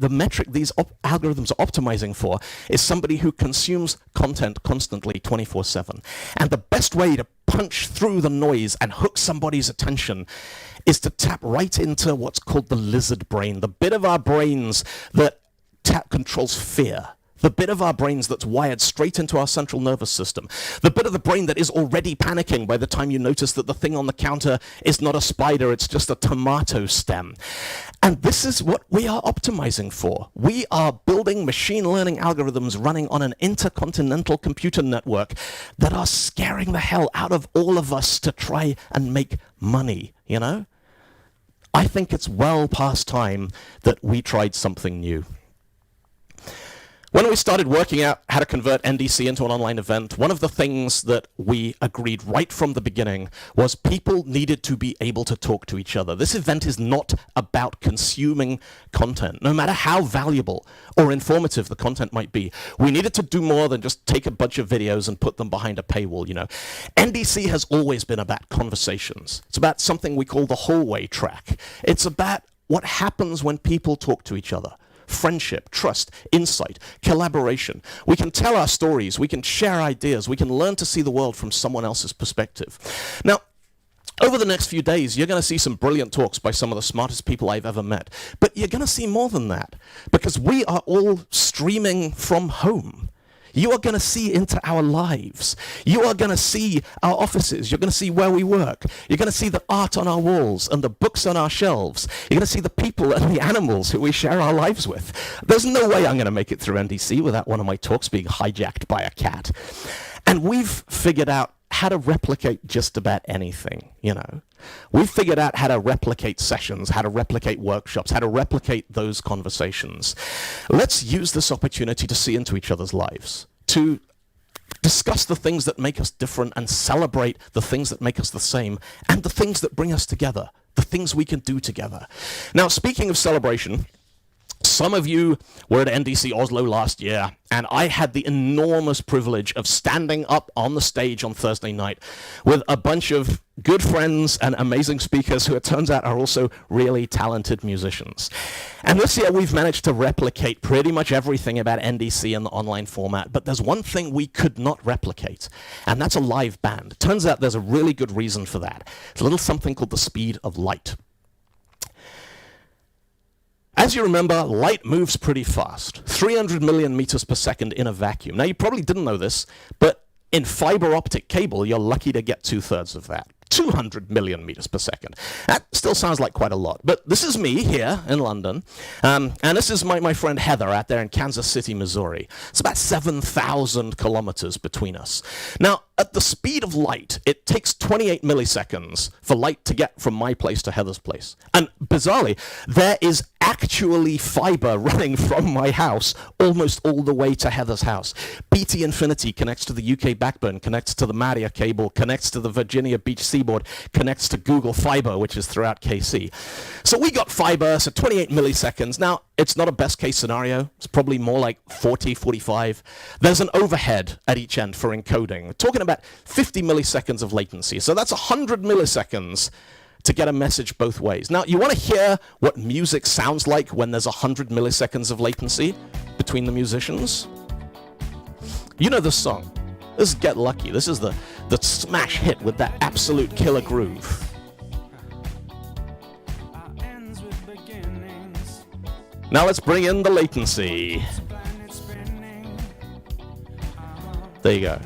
metric these algorithms are optimizing for is somebody who consumes content constantly 24/7. And the best way to punch through the noise and hook somebody's attention is to tap right into what's called the lizard brain, the bit of our brains that controls fear. The bit of our brains that's wired straight into our central nervous system. The bit of the brain that is already panicking by the time you notice that the thing on the counter is not a spider, it's just a tomato stem. And this is what we are optimizing for. We are building machine learning algorithms running on an intercontinental computer network that are scaring the hell out of all of us to try and make money, you know? I think it's well past time that we tried something new. When we started working out how to convert NDC into an online event, one of the things that we agreed right from the beginning was people needed to be able to talk to each other. This event is not about consuming content, no matter how valuable or informative the content might be. We needed to do more than just take a bunch of videos and put them behind a paywall, you know. NDC has always been about conversations. It's about something we call the hallway track. It's about what happens when people talk to each other. Friendship, trust, insight, collaboration. We can tell our stories, we can share ideas, we can learn to see the world from someone else's perspective. Now, over the next few days, you're going to see some brilliant talks by some of the smartest people I've ever met. But you're going to see more than that, because we are all streaming from home. You are going to see into our lives. You are going to see our offices. You're going to see where we work. You're going to see the art on our walls and the books on our shelves. You're going to see the people and the animals who we share our lives with. There's no way I'm going to make it through NDC without one of my talks being hijacked by a cat. And we've figured out how to replicate just about anything, you know. We've figured out how to replicate sessions, how to replicate workshops, how to replicate those conversations. Let's use this opportunity to see into each other's lives, to discuss the things that make us different and celebrate the things that make us the same and the things that bring us together, the things we can do together. Now, speaking of celebration, some of you were at NDC Oslo last year, and I had the enormous privilege of standing up on the stage on Thursday night with a bunch of good friends and amazing speakers who, it turns out, are also really talented musicians. And this year we've managed to replicate pretty much everything about NDC in the online format, but there's one thing we could not replicate, and that's a live band. It turns out there's a really good reason for that. It's a little something called the speed of light. As you remember, light moves pretty fast, 300 million meters per second in a vacuum. Now, you probably didn't know this, but in fiber optic cable, you're lucky to get 2/3 of that. 200 million meters per second. That still sounds like quite a lot, but this is me here in London, and this is my friend Heather out there in Kansas City, Missouri. It's about 7,000 kilometers between us. Now, at the speed of light, it takes 28 milliseconds for light to get from my place to Heather's place. And bizarrely, there is actually fiber running from my house almost all the way to Heather's house. Beattie Infinity connects to the UK backbone, connects to the Maria cable, connects to the Virginia Beach seaboard, connects to Google Fiber, which is throughout KC. So we got fiber, so 28 milliseconds. Now, it's not a best case scenario. It's probably more like 40, 45. There's an overhead at each end for encoding. We're talking about 50 milliseconds of latency. So that's 100 milliseconds to get a message both ways. Now, you want to hear what music sounds like when there's 100 milliseconds of latency between the musicians? You know this song. This is Get Lucky. This is the smash hit with that absolute killer groove. Now let's bring in the latency. There you go.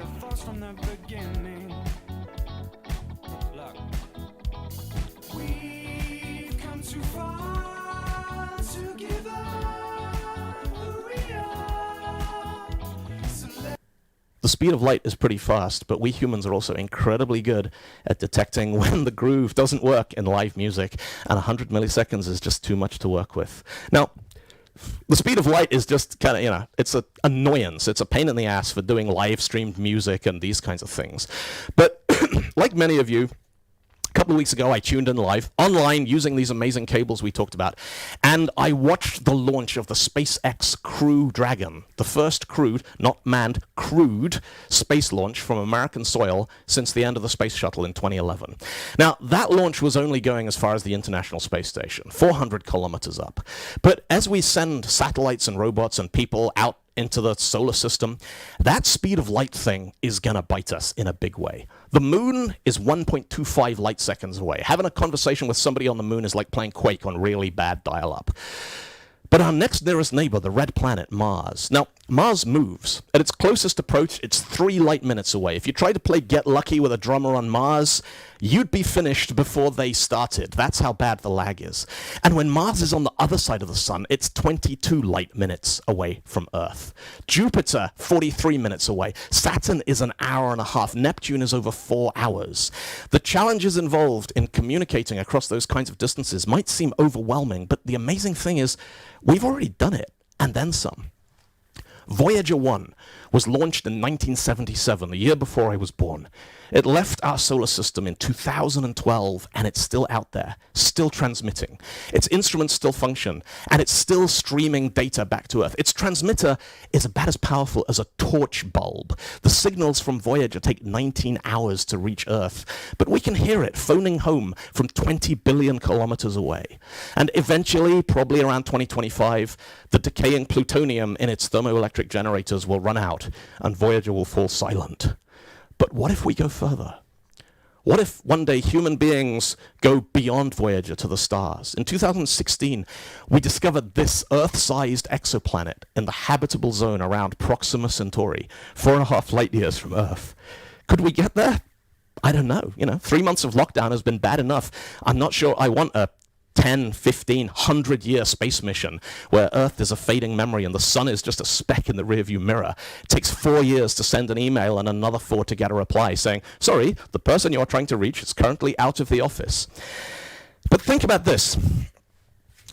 The speed of light is pretty fast, but we humans are also incredibly good at detecting when the groove doesn't work in live music, and 100 milliseconds is just too much to work with. Now, the speed of light is just kind of, you know, it's an annoyance. It's a pain in the ass for doing live streamed music and these kinds of things. But like many of you, a couple of weeks ago, I tuned in live, online, using these amazing cables we talked about, and I watched the launch of the SpaceX Crew Dragon, the first crewed, not manned, crewed space launch from American soil since the end of the space shuttle in 2011. Now, that launch was only going as far as the International Space Station, 400 kilometers up. But as we send satellites and robots and people out into the solar system, that speed of light thing is going to bite us in a big way. The moon is 1.25 light seconds away. Having a conversation with somebody on the moon is like playing Quake on really bad dial-up. But our next nearest neighbor, the red planet, Mars. Now, Mars moves. At its closest approach, it's 3 light minutes away. If you try to play Get Lucky with a drummer on Mars, you'd be finished before they started. That's how bad the lag is. And when Mars is on the other side of the sun, it's 22 light minutes away from Earth. Jupiter, 43 minutes away. Saturn is an hour and a half. Neptune is over 4 hours. The challenges involved in communicating across those kinds of distances might seem overwhelming, but the amazing thing is, we've already done it, and then some. Voyager 1 was launched in 1977, the year before I was born. It left our solar system in 2012, and it's still out there, still transmitting. Its instruments still function, and it's still streaming data back to Earth. Its transmitter is about as powerful as a torch bulb. The signals from Voyager take 19 hours to reach Earth, but we can hear it phoning home from 20 billion kilometers away. And eventually, probably around 2025, the decaying plutonium in its thermoelectric generators will run out, and Voyager will fall silent. But what if we go further? What if one day human beings go beyond Voyager to the stars? In 2016, we discovered this Earth-sized exoplanet in the habitable zone around Proxima Centauri, 4.5 light years from Earth. Could we get there? I don't know. 3 months of lockdown has been bad enough. I'm not sure I want a 10, 15, 100-year space mission where Earth is a fading memory and the sun is just a speck in the rearview mirror. It takes 4 years to send an email and another 4 to get a reply saying, sorry, the person you're trying to reach is currently out of the office. But think about this.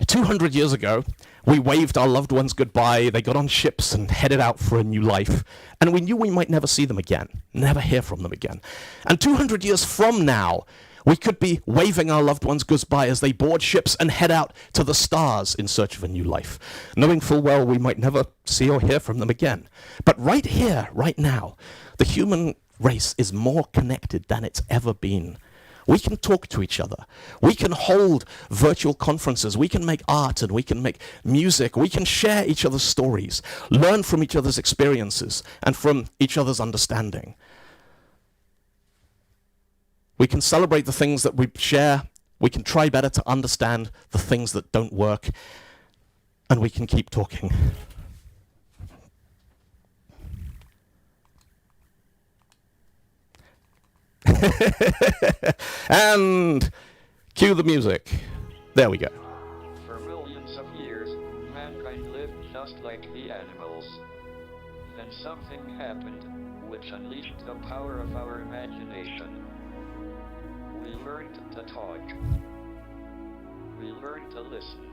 200 years ago, we waved our loved ones goodbye, they got on ships and headed out for a new life, and we knew we might never see them again, never hear from them again. And 200 years from now, we could be waving our loved ones goodbye as they board ships and head out to the stars in search of a new life, knowing full well we might never see or hear from them again. But right here, right now, the human race is more connected than it's ever been. We can talk to each other. We can hold virtual conferences. We can make art and we can make music. We can share each other's stories, learn from each other's experiences and from each other's understanding. We can celebrate the things that we share. We can try better to understand the things that don't work. And we can keep talking. And cue the music. There we go. For millions of years, mankind lived just like the animals. Then something happened, which unleashed the power of our imagination. We learned to talk. We learned to listen.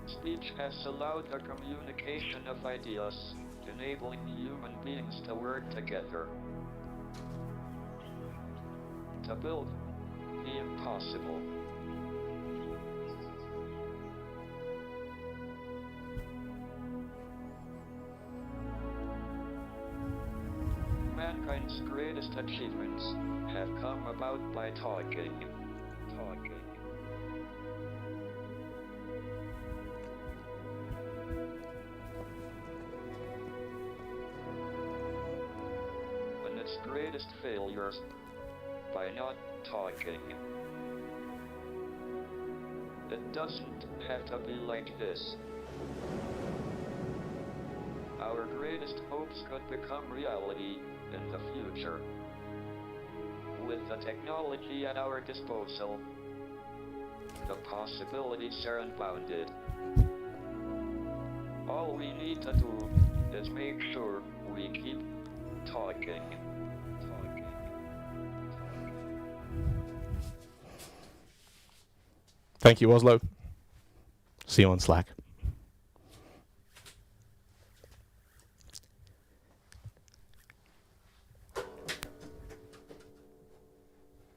Speech has allowed the communication of ideas, enabling human beings to work together. To build the impossible. Mankind's greatest achievements have come about by talking. And its greatest failures by not talking. It doesn't have to be like this. Our greatest hopes could become reality in the future. With the technology at our disposal, the possibilities are unbounded. All we need to do is make sure we keep talking. Thank you, Oslo. See you on Slack.